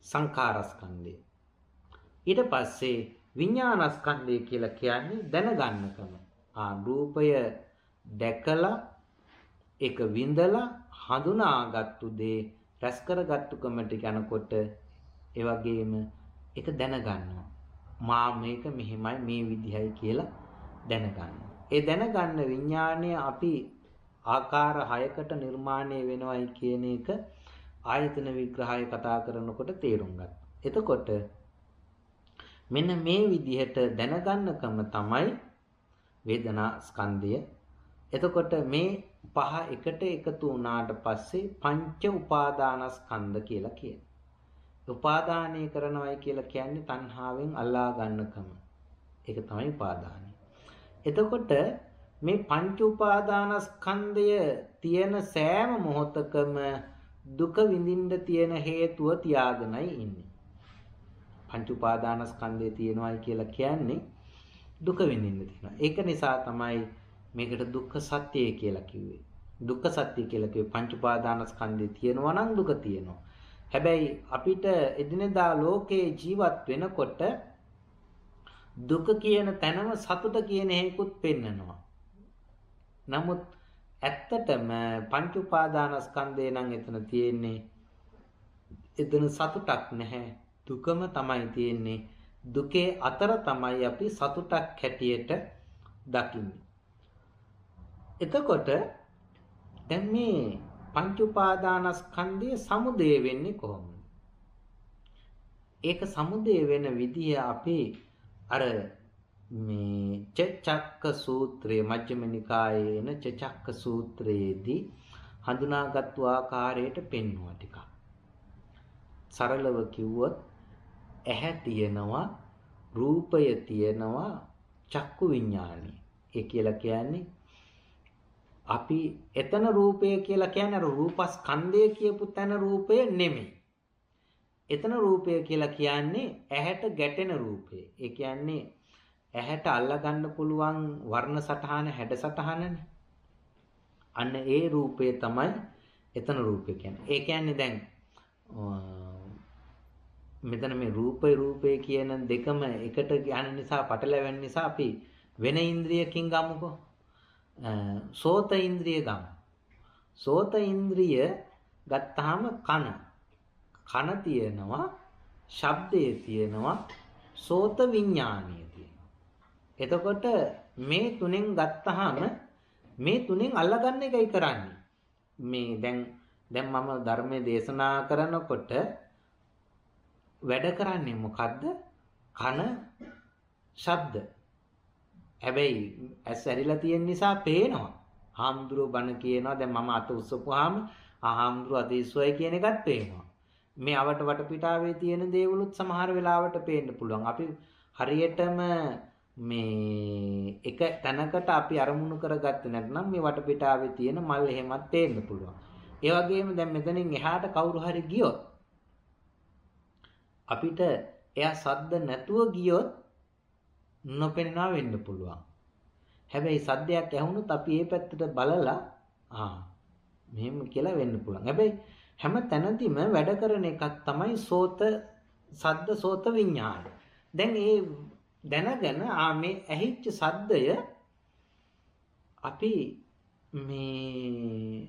සංඛාරස්කන්ධය. ඊට පස්සේ විඥානස්කන්ධය කියලා කියන්නේ දැනගන්නකම. රූපය දැකලා ඒක විඳලා හඳුනාගත්තු දේ රැස් කරගත්තු කමට යනකොට ඒ වගේම ඒක දැනගන්නවා. මේක මෙහෙමයි, මේ විදිහයි කියලා දැනගන්නවා. ඒ දැනගන්න විඥාණය අපි ආකාර 6කට නිර්මාණය වෙනවයි කියන එක ආයතන විග්‍රහය කතා කරනකොට තේරුම් ගත්තා. එතකොට මෙන්න මේ විදිහට දැනගන්නකම තමයි වේදනා ස්කන්ධය. එතකොට මේ පහ එකට එකතු වුණාට පස්සේ පංච උපාදානස්කන්ධ කියලා කියනවා. උපාදානය කරනවයි කියලා කියන්නේ තණ්හාවෙන් අල්ලා ගන්නකම. ඒක තමයි උපාදානය. එතකොට මේ පංච උපාදානස්කන්ධය තියෙන සෑම මොහොතකම දුක විඳින්න තියෙන හේතුව තියාගෙනයි ඉන්නේ. පංච උපාදානස්කන්ධය තියෙනවයි කියලා කියන්නේ දුක විඳින්න තියෙනවා. ඒක නිසා තමයි මේකට දුක්ඛ සත්‍යය කියලා කිව්වේ. දුක්ඛ සත්‍ය කියලා කිව්වේ පංච උපාදානස්කන්ධය තියෙනවා නම් දුක තියෙනවා. හැබැයි අපිට එදිනෙදා ලෝකේ ජීවත් වෙනකොට දුක කියන තැනම සතුට කියන හේකුත් පෙන්නනවා. නමුත් ඇත්තටම පංච උපාදානස්කන්ධය නම් එතන තියෙන්නේ. එතන සතුටක් නැහැ. දුකම තමයි තියෙන්නේ. දුකේ අතර තමයි අපි සතුටක් හැටියට දකින්නේ. එතකොට දැන් මේ පංච උපාදානස්කන්ධයේ සමුදය වෙන්නේ කොහොමද? ඒක සමුදය වෙන විදිය අපි අර මේ චක්ක සූත්‍රයේ මජ්ක්‍ධිම නිකායේ එන චක්ක සූත්‍රයේදී හඳුනාගත් ආකාරයට පෙන්වුවා ටිකක්. සරලව කිව්වොත් ඇහැ තියෙනවා, රූපය තියෙනවා, චක්කු විඥානය. ඒ කියලා කියන්නේ අපි එතන රූපය කියලා කියන්නේ අර රූපස්කන්ධය කියපු තැන රූපය නෙමෙයි. එතන රූපය කියලා කියන්නේ ඇහැට ගැටෙන රූපය. ඒ කියන්නේ ඇහැට අල්ලා ගන්න පුළුවන් වර්ණ සටහන, හැඩ සටහනනේ. අන්න ඒ රූපය තමයි එතන රූපය කියන්නේ. ඒ කියන්නේ දැන් මෙතන මේ රූපය කියන දෙකම එකට යන නිසා පටලැවෙන නිසා අපි වෙන ඉන්ද්‍රියකින් ගමුකෝ. සෝත ඉන්ද්‍රිය ගමු. සෝත ඉන්ද්‍රිය ගත්තාම කන තියෙනවා, ශබ්දය තියෙනවා, සෝත විඥානය තියෙනවා. එතකොට මේ තුනෙන් ගත්තාම මේ තුනෙන් අල්ලගන්න එකයි කරන්නේ. මේ දැන් මම ධර්මයේ දේශනා කරනකොට වැඩ කරන්නේ මොකද්ද? කන, ශබ්ද. හැබැයි ඇස් ඇරිලා තියෙන නිසා පේනවා. හාමුදුරුවෝ බණ කියනවා. දැන් මම අත උස්සපුවාම හාමුදුරුවෝ අත ඉස්සුවයි කියන එකත් පේනවා. මේ අවට වටපිටාවේ තියෙන දේවලුත් සමහර වෙලාවට පේන්න පුළුවන්. අපි හරියටම මේ එක තැනකට අපි අරමුණු කරගත්තේ නැත්නම් මේ වටපිටාවේ තියෙන මල් එහෙමත් පේන්න පුළුවන්. ඒ වගේම දැන් මෙතනින් එහාට කවුරු හරි ගියොත් අපිට එයා සද්ද නැතුව ගියොත් නොපෙනෙනවා වෙන්න පුළුවන්. හැබැයි සද්දයක් ඇහුනොත් අපි ඒ පැත්තට බලලා මෙහෙම කියලා වෙන්න පුළුවන්. හැබැයි හැම තැනදීම වැඩ කරන එකක් තමයි සද්ද සෝත විඥාන. දැන් ඒ දැනගෙන මේ ඇහිච්ච සද්දය අපි මේ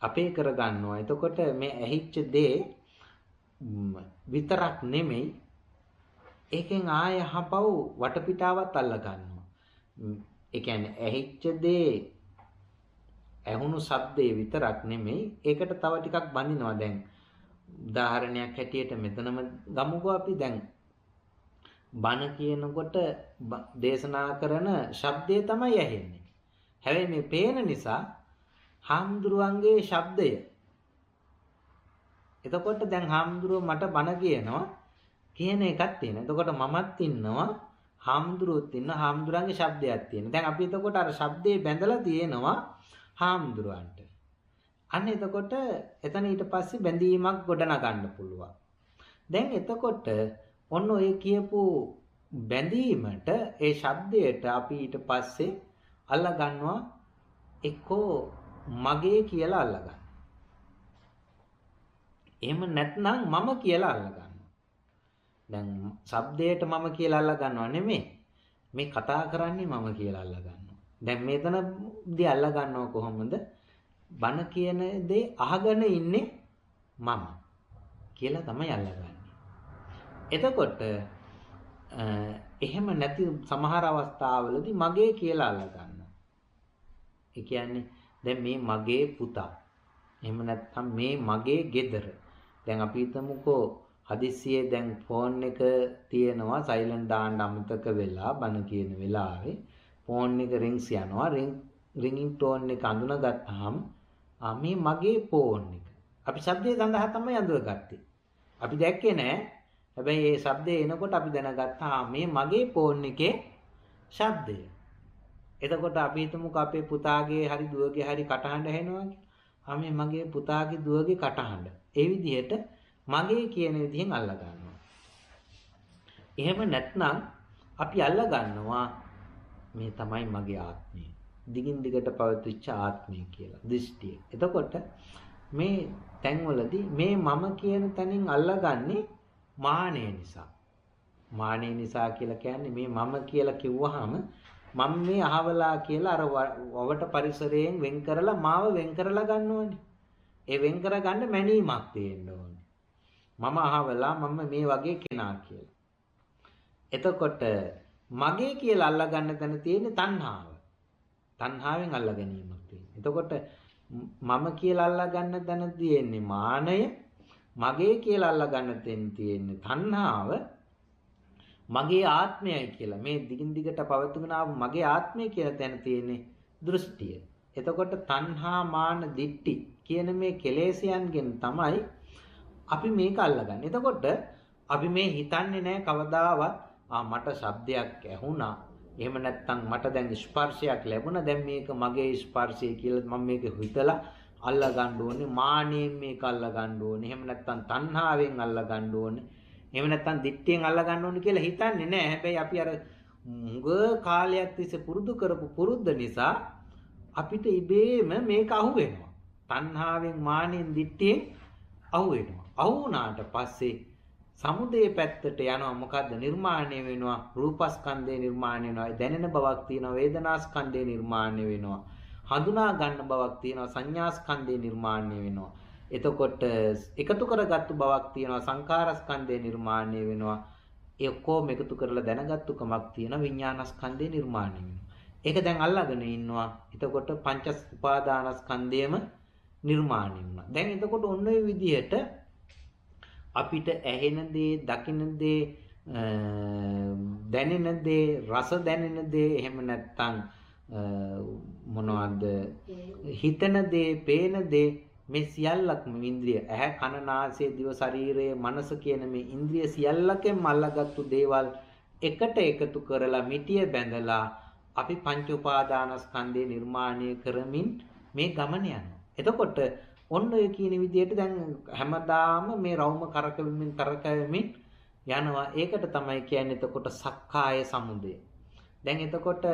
අපේ කරගන්නවා. එතකොට මේ ඇහිච්ච දේ විතරක් නෙමෙයි, ඒකෙන් ආය හපව් වටපිටාවත් අල්ල ගන්නවා. ඒ කියන්නේ ඇහිච්ච දේ ඇහුණු ශබ්දේ විතරක් නෙමෙයි, ඒකට තව ටිකක් බඳිනවා. දැන් උදාහරණයක් හැටියට මෙතනම ගමුකෝ. අපි දැන් බණ කියනකොට දේශනා කරන ශබ්දය තමයි ඇහෙන්නේ. හැබැයි මේ පේන නිසා හාමුදුරුවන්ගේ ශබ්දය. එතකොට දැන් හාමුදුරුව මට බණ කියනවා කියන එකක් තියෙනවා. එතකොට මමත් ඉන්නවා, හාමුදුරුවොත් ඉන්නවා, හාමුදුරන්ගේ ශබ්දයක් තියෙනවා. දැන් අපි එතකොට අර ශබ්දේ බැඳලා තියෙනවා හාමුදුරුවන්ට. අන්න එතකොට එතන ඊට පස්සේ බැඳීමක් ගොඩනගන්න පුළුවන්. දැන් එතකොට ඔන්න ඔය කියපු බැඳීමට ඒ ශබ්දයට අපි ඊට පස්සේ අල්ලා ගන්නවා එක්කෝ මගේ කියලා අල්ලා ගන්න. එහෙම නැත්නම් මම කියලා අල්ලා ගන්නවා. දැන් ශබ්දයට මම කියලා අල්ලා ගන්නව නෙමෙයි. මේ කතා කරන්නේ මම කියලා අල්ලා ගන්නවා. දැන් මේතනදී අල්ලා ගන්නව කොහොමද? බණ කියන දේ අහගෙන ඉන්නේ මම කියලා තමයි අල්ලගන්නේ. එතකොට එහෙම නැති සමහර අවස්ථාවලදී මගේ කියලා අල්ල ගන්නවා. ඒ කියන්නේ දැන් මේ මගේ පුතා. එහෙම නැත්නම් මේ මගේ ගෙදර. දැන් අපි හිතමුකෝ හදිස්සියේ දැන් ෆෝන් එක තියෙනවා සයිලන්ට් දාන්න අමතක වෙලා බන කියන වෙලාවේ ෆෝන් එක රින්ග්ස් යනවා රින්ගින් ටෝන් එක අඳුනගත්තාම මේ මගේ ෆෝන් එක. අපි ශබ්දය සඳහා තමයි අඳුරගත්තේ. අපි දැක්කේ නෑ. හැබැයි මේ ශබ්දය එනකොට අපි දැනගත්තා මේ මගේ ෆෝන් එකේ ශබ්දය. එතකොට අපි හිතමුකෝ අපේ පුතාගේ හරි දුවගේ හරි කටහඬ ඇහෙනවා කියලා. මේ මගේ පුතාගේ දුවගේ කටහඬ. ඒ විදිහට මගේ කියන විදිහෙන් අල්ල ගන්නවා. එහෙම නැත්නම් අපි අල්ල ගන්නවා මේ තමයි මගේ ආත්මය. දිගින් දිගට පවතිච්ච ආත්මය කියලා දෘෂ්ටිය. එතකොට මේ තැන්වලදී මේ මම කියන තැනින් අල්ලගන්නේ මානය නිසා. මානය නිසා කියලා කියන්නේ මේ මම කියලා කිව්වහම මම මේ අහවලා කියලා අර වවට පරිසරයෙන් වෙන් කරලා මාව වෙන් කරලා ගන්නවනේ. ඒ වෙන් කරගන්න මැනීමක් තියෙන්න ඕනේ. මම අහවලා මම මේ වගේ කෙනා කියලා. එතකොට මගේ කියලා අල්ලගන්න තැන තියෙන්නේ තණ්හාව. තණ්හාවෙන් අල්ල ගැනීමක් තියෙනවා. එතකොට මම කියලා අල්ලගන්න තැන තියෙන්නේ මානය. මගේ කියලා අල්ලගන්න තැන තියෙන්නේ තණ්හාව. මගේ ආත්මයයි කියලා මේ දිගින් දිගට පවතුගෙන ආව මගේ ආත්මය කියලා තැන තියෙන්නේ දෘෂ්ටිය. එතකොට තණ්හා මාන දිට්ටි කියන මේ කෙලෙසයන්ගෙන් තමයි අපි මේක අල්ලගන්නේ. එතකොට අපි මේ හිතන්නේ නැහැ කවදාවත් මට ශබ්දයක් ඇහුණා. එහෙම නැත්නම් මට දැන් ස්පර්ශයක් ලැබුණා. දැන් මේක මගේ ස්පර්ශය කියලා මම මේක හිතලා අල්ල ගන්න ඕනේ. මානෙන් මේක අල්ල ගන්න ඕනේ. එහෙම නැත්නම් තණ්හාවෙන් අල්ල ගන්න ඕනේ. එහෙම නැත්නම් දිට්ඨියෙන් අල්ල ගන්න ඕනේ කියලා හිතන්නේ නැහැ. හැබැයි අපි අර මුග කාලයක් තිස්සේ පුරුදු කරපු පුරුද්ද නිසා අපිට ඉබේම මේක අහු වෙනවා. තණ්හාවෙන් මානෙන් දිට්ඨියෙන් අහු වෙනවා. අහු වුණාට පස්සේ සමුදේ පැත්තට යනවා. මොකද්ද නිර්මාණය වෙනවා? රූපස්කන්ධේ නිර්මාණය වෙනවා. දැනෙන බවක් තියෙනවා. වේදනාස්කන්ධේ නිර්මාණය වෙනවා. හඳුනා ගන්න බවක් තියෙනවා. සංඥාස්කන්ධේ නිර්මාණය වෙනවා. එතකොට එකතු කරගත්තු බවක් තියෙනවා. සංඛාරස්කන්ධේ නිර්මාණය වෙනවා. ඒ ඔක්කොම එකතු කරලා දැනගත්තු කමක් තියෙනවා. විඥානස්කන්ධේ නිර්මාණය වෙනවා. ඒක දැන් අල්ලගෙන ඉන්නවා. එතකොට පංච උපාදානස්කන්ධයම නිර්මාණය වුණා. දැන් එතකොට ඔන්න ඔය විදිහට අපිට ඇහෙන දේ, දකින දේ, දැනෙන දේ, රස දැනෙන දේ, එහෙම නැත්නම් මොනවද හිතන දේ, පේන දේ මේ සියල්ලක්ම ඉන්ද්‍රිය ඇහැ, කන, නාසය, දිව, ශරීරය, මනස කියන මේ ඉන්ද්‍රිය සියල්ලකෙන් අල්ලගත්තු දේවල් එකට එකතු කරලා මිටිය බැඳලා අපි පංච උපාදානස්කන්ධේ නිර්මාණය කරමින් මේ ගමන යනවා. එතකොට ඔන්න ඔය කියන විදිහට දැන් හැමදාම මේ රවුම කරකවෙමින් යනවා. ඒකට තමයි කියන්නේ එතකොට සක්කාය සමුදය. දැන් එතකොට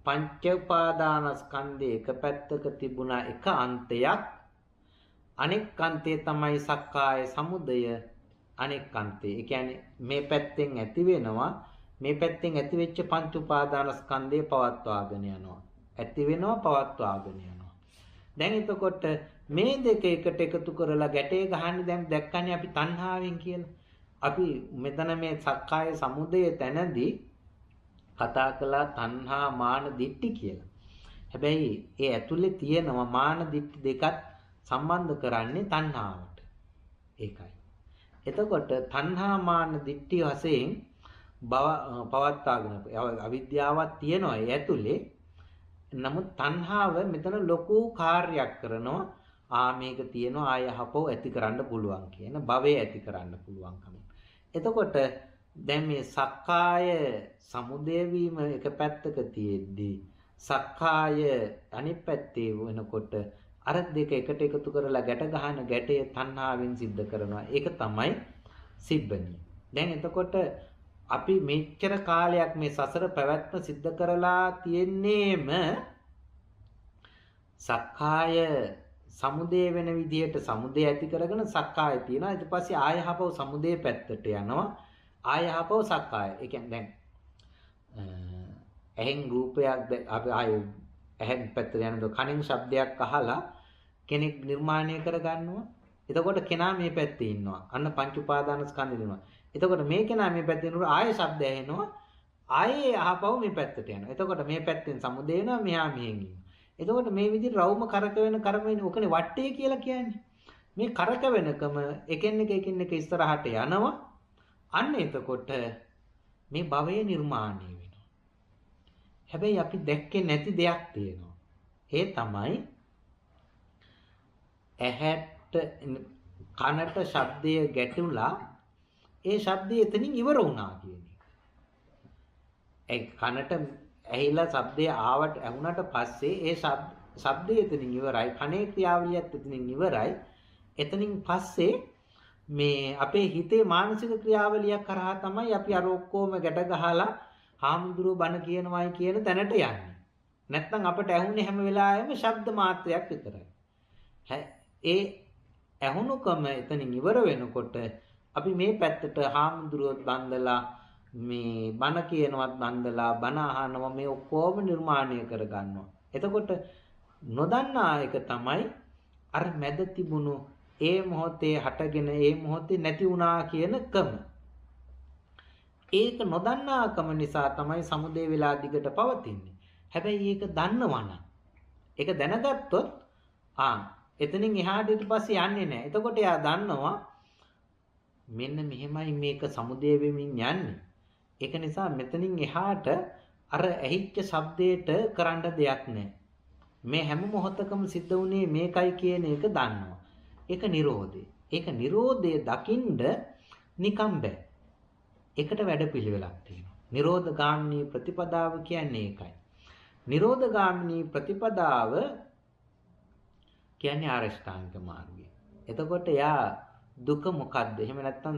පංච උපාදානස්කන්ධේ එක පැත්තක තිබුණා එක අන්තයක්. අනෙක් අන්තය තමයි සක්කාය සමුදය. අනෙක් අන්තය. ඒ කියන්නේ මේ පැත්තෙන් ඇති වෙනවා. මේ පැත්තෙන් ඇති වෙච්ච පංච උපාදානස්කන්ධය පවත්වාගෙන යනවා. ඇති වෙනවා පවත්වාගෙන යනවා. දැන් එතකොට මේ දෙක එකට එකතු කරලා ගැටේ ගහන්නේ දැන් දැක්කනේ අපි තණ්හාවෙන් කියලා. අපි මෙතන මේ සක්කාය සමුදය තැනදී කතා කළා තණ්හා මාන දිට්ඨි කියලා. හැබැයි ඒ ඇතුලේ තියෙනවා මාන දිට්ඨි දෙකත් සම්බන්ධ කරන්නේ තණ්හාවට. ඒකයි. එතකොට තණ්හා මාන දිට්ඨි වශයෙන් පවත්වාගෙන අවිද්‍යාවක් තියෙනවා ඒ ඇතුලේ. නමුත් තණ්හාව මෙතන ලොකු කාර්යයක් කරනවා. මේක තියෙනවා ආයහපව ඇති කරන්න පුළුවන් කියන භවය ඇති කරන්න පුළුවන්කම. එතකොට දැන් මේ සක්කාය සමුදය වීම එක පැත්තක තියෙද්දී සක්කාය අනිත් පැත්තේ වෙනකොට අර දෙක එකට එකතු කරලා ගැට ගන්න ගැටය තණ්හාවෙන් සිද්ධ කරනවා. ඒක තමයි සිබ්බණිය. දැන් එතකොට අපි මෙච්චර කාලයක් මේ සසර පැවැත්ම සිද්ධ කරලා තියෙන්නේම සක්කාය සමුදය වෙන විදිහට සමුදය ඇති කරගෙන සක්කාය තියෙනවා. ඊට පස්සේ ආයහපව සමුදය පැත්තට යනවා. ආයහපව සක්කාය. ඒ කියන්නේ දැන් ඇහෙන් රූපයක් අපි ඇහෙන් පැත්තට යනකොට කනින් ශබ්දයක් අහලා කෙනෙක් නිර්මාණය කර ගන්නවා. එතකොට කෙනා මේ පැත්තේ ඉන්නවා. අන්න පංච උපාදාන ස්කන්ධය දෙනවා. එතකොට මේ කෙනා මේ පැත්තේ ඉන්නකොට ආය ශබ්ද ඇහෙනවා. ආයේ ආපහු මේ පැත්තට යනවා. එතකොට මේ පැත්තෙන් සමුදය වෙනවා මෙහා මෙහෙන් ඉන්නවා. එතකොට මේ විදිහට රවුම කරකවෙන ඔකනේ වටේ කියලා කියන්නේ. මේ කරකවෙනකම එකින් එක ඉස්සරහට යනවා. අන්න එතකොට මේ භවය නිර්මාණය වෙනවා. හැබැයි අපි දැක්කේ නැති දෙයක් තියෙනවා. ඒ තමයි ඇහැට කනට ශබ්දය ගැටුණා ඒ ශබ්දය එතනින් ඉවර වුණා කියන එක. ඒ කනට ඇහිලා ශබ්දය ඇහුණට පස්සේ ඒ ශබ්දය එතනින් ඉවරයි. කනේ ක්‍රියාවලියත් එතනින් ඉවරයි. එතනින් පස්සේ මේ අපේ හිතේ මානසික ක්‍රියාවලියක් කරහා තමයි අපි අර ඔක්කොම ගැට ගහලා හාමුදුරුවෝ බණ කියනවායි කියන තැනට යන්නේ. නැත්නම් අපට ඇහුනේ හැම වෙලාවෙම ශබ්ද මාත්‍රයක් විතරයි. ඒ ඇහුණුකම එතනින් ඉවර වෙනකොට අපි මේ පැත්තට හාමුදුරුවොත් බන්දලා මේ බණ කියනවත් බන්දලා බණ අහනවා මේ ඔක්කොම නිර්මාණය කරගන්නවා. එතකොට නොදන්නා එක තමයි අර මැද තිබුණු ඒ මොහොතේ හටගෙන ඒ මොහොතේ නැති වුණා කියන කම. ඒක නොදන්නාකම නිසා තමයි සමුදේ වෙලා දිගට පවතින්නේ. හැබැයි ඒක දන්නවනම් ඒක දැනගත්තොත් එතනින් එහාට ඊට පස්සේ යන්නේ නැහැ. එතකොට එයා දන්නවා මෙන්න මෙහෙමයි මේක සමුදේ වෙමින් යන්නේ. ඒක නිසා මෙතනින් එහාට අර ඇහිච්ච ශබ්දයට කරන්න දෙයක් නැහැ. මේ හැම මොහොතකම සිද්ධ වුණේ මේකයි කියන එක දන්නවා. ඒක නිරෝධය. ඒක නිරෝධය දකින්න නිකම් බෑ. ඒකට වැඩපිළිවෙලක් තියෙනවා. නිරෝධ ගාමිනී ප්‍රතිපදාව කියන්නේ ඒකයි. නිරෝධ ගාමිනී ප්‍රතිපදාව කියන්නේ ආරෂ්ඨාංග මාර්ගය. එතකොට යා දුක මොකද්ද? එහෙම නැත්නම්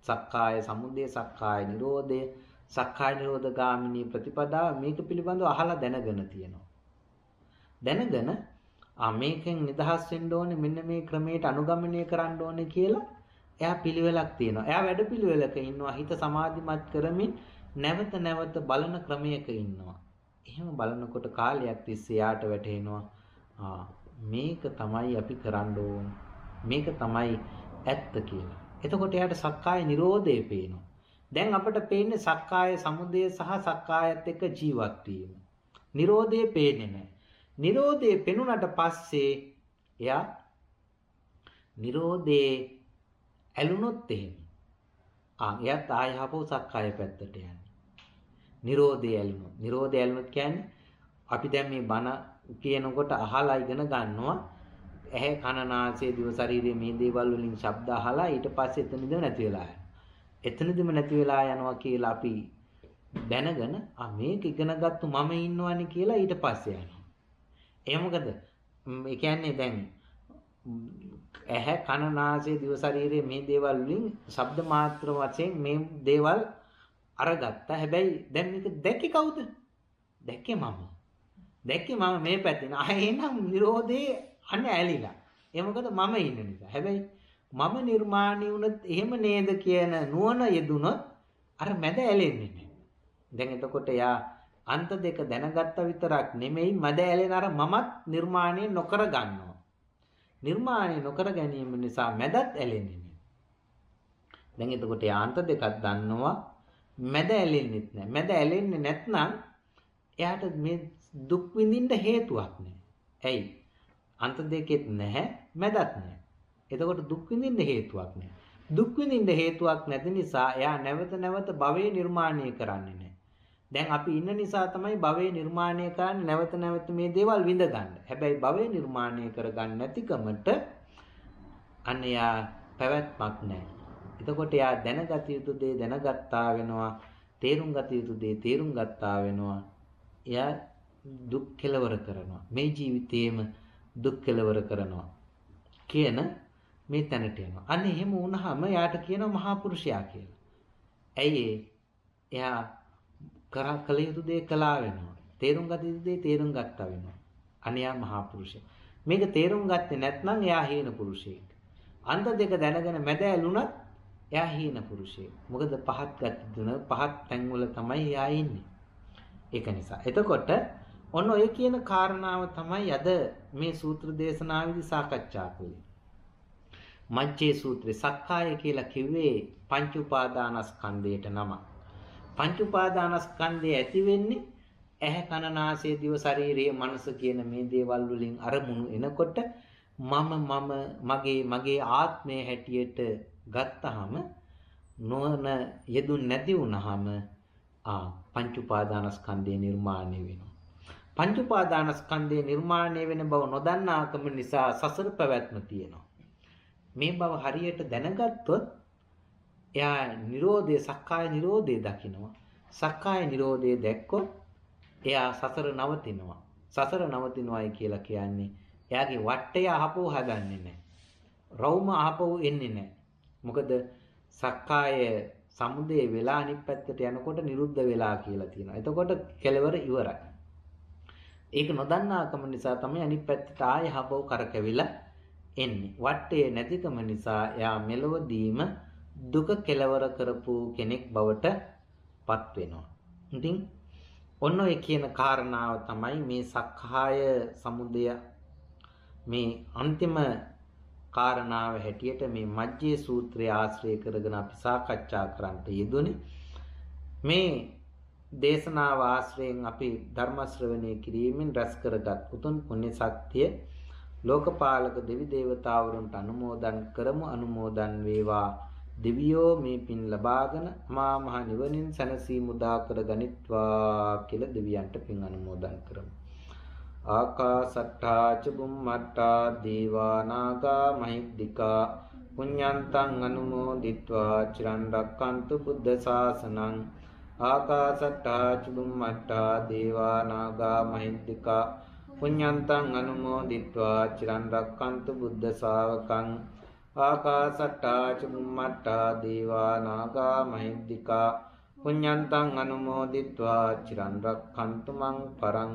සක්කාය සමුදය, සක්කාය නිරෝධය, සක්කාය නිරෝධ ගාමිනී ප්‍රතිපදාව මේක පිළිබඳව අහලා දැනගෙන තියෙනවා. දැනගෙන මේකෙන් නිදහස් වෙන්න ඕනේ මෙන්න මේ ක්‍රමයට අනුගමනය කරන්න ඕනේ කියලා එයා පිළිවෙලක් තියෙනවා. එයා වැඩ පිළිවෙලක ඉන්නවා. හිත සමාධිමත් කරමින් නැවත නැවත බලන ක්‍රමයක ඉන්නවා. එහෙම බලනකොට කාලයක් තිස්සේ යාට වැටහෙනවා මේක තමයි අපි කරන්න ඕන. මේක තමයි ඇත්ත කියලා. එතකොට එයාට සක්කාය නිරෝධය පේනවා. දැන් අපිට පේන්නේ සක්කාය සමුදය සහ සක්කායත් එක්ක ජීවත් වීම. නිරෝධය පේන්නේ නැහැ. නිරෝධය පෙනුනට පස්සේ එයා නිරෝධේ ඇලුනොත් එහෙම. එයාත් ආයහපෝ සක්කාය පැත්තට යන්නේ. නිරෝධය ඇලුනොත්. නිරෝධය ඇලුනොත් කියන්නේ අපි දැන් මේ බණ කියනකොට අහලා ඉගෙන ගන්නවා. ඇහැ කන නාසය දිව ශරීරයේ මේ දේවල් වලින් ශබ්ද අහලා ඊට පස්සේ එතනදිම නැති වෙලා යනවා. එතනදිම නැති වෙලා යනවා කියලා අපි දැනගෙන මේක ඉගෙනගත්තු මම ඉන්නවනේ කියලා ඊට පස්සේ යනවා. ඒ මොකද? ඒ කියන්නේ දැන් ඇහැ කන නාසය දිව ශරීරයේ මේ දේවල් වලින් ශබ්ද මාත්‍ර වශයෙන් මේ දේවල් අරගත්තා. හැබැයි දැන් මේක දැක්කේ කවුද? දැක්කේ මම. දැක්කේ මම මේ පැත්තේ. එහෙනම් නිරෝධේ අනේ ඇලිලා. ඒ මොකද මම ඉන්න නිසා. හැබැයි මම නිර්මාණය වුණත් එහෙම නේද කියන නුවණ යෙදුනොත් අර මැද ඇලෙන්නේ නැහැ. දැන් එතකොට යා අන්ත දෙක දැනගත්ත විතරක් නෙමෙයි මැද ඇලෙන අර මමත් නිර්මාණය නොකර ගන්නවා. නිර්මාණය නොකර ගැනීම නිසා මැදත් ඇලෙන්නේ නැහැ. දැන් එතකොට යා අන්ත දෙකක් දන්නවා මැද ඇලෙන්නෙත් නැහැ. මැද ඇලෙන්නේ නැත්නම් එයාට මේ දුක් විඳින්න හේතුවක් නැහැ. ඇයි? අන්ත දෙකෙත් නැහැ මැදත් නැහැ. එතකොට දුක් විඳින්න හේතුවක් නැහැ. දුක් විඳින්න හේතුවක් නැති නිසා එයා නැවත නැවත භවය නිර්මාණය කරන්නේ නැහැ. දැන් අපි ඉන්න නිසා තමයි භවය නිර්මාණය කරන්නේ නැවත නැවත මේ දේවල් විඳ ගන්න. හැබැයි භවය නිර්මාණය කරගන්න නැතිකමට අන්න එයා පැවැත්මක් නැහැ. එතකොට එයා දැනගත යුතු දේ දැනගත්තා වෙනවා. තේරුම් ගත යුතු දේ තේරුම් ගත්තා වෙනවා. එයා දුක් කෙලවර කරනවා. මේ ජීවිතේම දුක් කෙලවර කරනවා කියන මේ තැනට යනවා. අන්න එහෙම වුණාම යාට කියනවා මහා පුරුෂයා කියලා. ඇයි එයා කළ යුතු දේ කළා වෙනවා. තේරුම් ගත යුතු දේ තේරුම් ගත්තා වෙනවා. අනියා මහා පුරුෂයා. මේක තේරුම් ගත්තේ නැත්නම් එයා හීන පුරුෂයෙක්. අන්ත දෙක දැනගෙන මැද ඇලුනත් එයා හීන පුරුෂයෙක්. මොකද පහත් ගති දුන පහත් තැන්වල තමයි එයා ඉන්නේ. ඒක නිසා. එතකොට ඔන්න ඔය කියන කාරණාව තමයි අද මේ සූත්‍ර දේශනාවේදී සාකච්ඡා කළේ. මජ්ජේ සූත්‍රේ සක්කාය කියලා කිව්වේ පංච උපාදානස්කන්ධයට නම. පංච උපාදානස්කන්ධය ඇති වෙන්නේ ඇහැ කන නාසය දිව ශරීරය මනස කියන මේ දේවල් වලින් අරමුණු එනකොට මගේ ආත්මය හැටියට ගත්තහම නොවන යෙදුන් නැති වුනහම පංච උපාදානස්කන්ධය නිර්මාණය වෙනවා. පංච උපාදානස්කන්ධය නිර්මාණය වෙන බව නොදන්නාකම නිසා සසර පැවැත්ම තියෙනවා. මේ බව හරියට දැනගත්තොත් එයා නිරෝධය සක්කාය නිරෝධය දකිනවා. සක්කාය නිරෝධය දැක්කොත් එයා සසර නවතිනවා. සසර නවතිනවායි කියලා කියන්නේ එයාගේ වටය ආපහු හදන්නේ නැහැ. රවුම ආපහු එන්නේ නැහැ. මොකද සක්කාය සමුදය වෙලා අනිත් පැත්තට යනකොට නිරුද්ධ වෙලා කියලා තියෙනවා. එතකොට කෙලවර ඉවරයි. ඒක නොදන්නාකම නිසා තමයි අනිත් පැත්තට ආය ආපහු කරකැවිලා එන්නේ. වටේ නැතිකම නිසා එයා මෙලොවදීම දුක කෙලවර කරපු කෙනෙක් බවට පත් වෙනවා. ඉතින් ඔන්න ඔය කියන කාරණාව තමයි මේ සක්කාය සමුදය මේ අන්තිම කාරණාව හැටියට මේ මජ්ජේ සූත්‍රය ආශ්‍රය කරගෙන අපි සාකච්ඡා කරන්නට යෙදුනේ. මේ දේශනාව ආශ්‍රයෙන් අපි ධර්ම ශ්‍රවණය කිරීමෙන් රැස් කරගත් උතුම් පුණ්‍ය ශක්තිය ලෝකපාලක දෙවි දේවතාවරුන්ට අනුමෝදන් කරමු. අනුමෝදන් වේවා. දෙවියෝ මේ පින් ලබාගෙන මා මහ නිවනින් සැනසීම උදා කර ගනිත්වා කියලා දෙවියන්ට පින් අනුමෝදන් කරමු. ආකාසට්ඨා ච බුම්මට්ඨා දේවා නාග මහිද්దికා පුඤ්ඤන්තං අනුමෝදිත්වා චිරන් රැක්කන්තු බුද්ධ ශාසනං. ආකාසට්ඨා ච බුම්මට්ඨා දේවා නාග මහිද්దికා පුඤ්ඤන්තං අනුමෝදිත්වා චිරන් රැක්කන්තු බුද්ධ ශාවකං. ආකාසට්ඨා ච බුම්මට්ඨා දේවා නාග මහිද්దికා පුඤ්ඤන්තං අනුමෝදිත්වා චිරන් රැක්කන්තු මං පරං.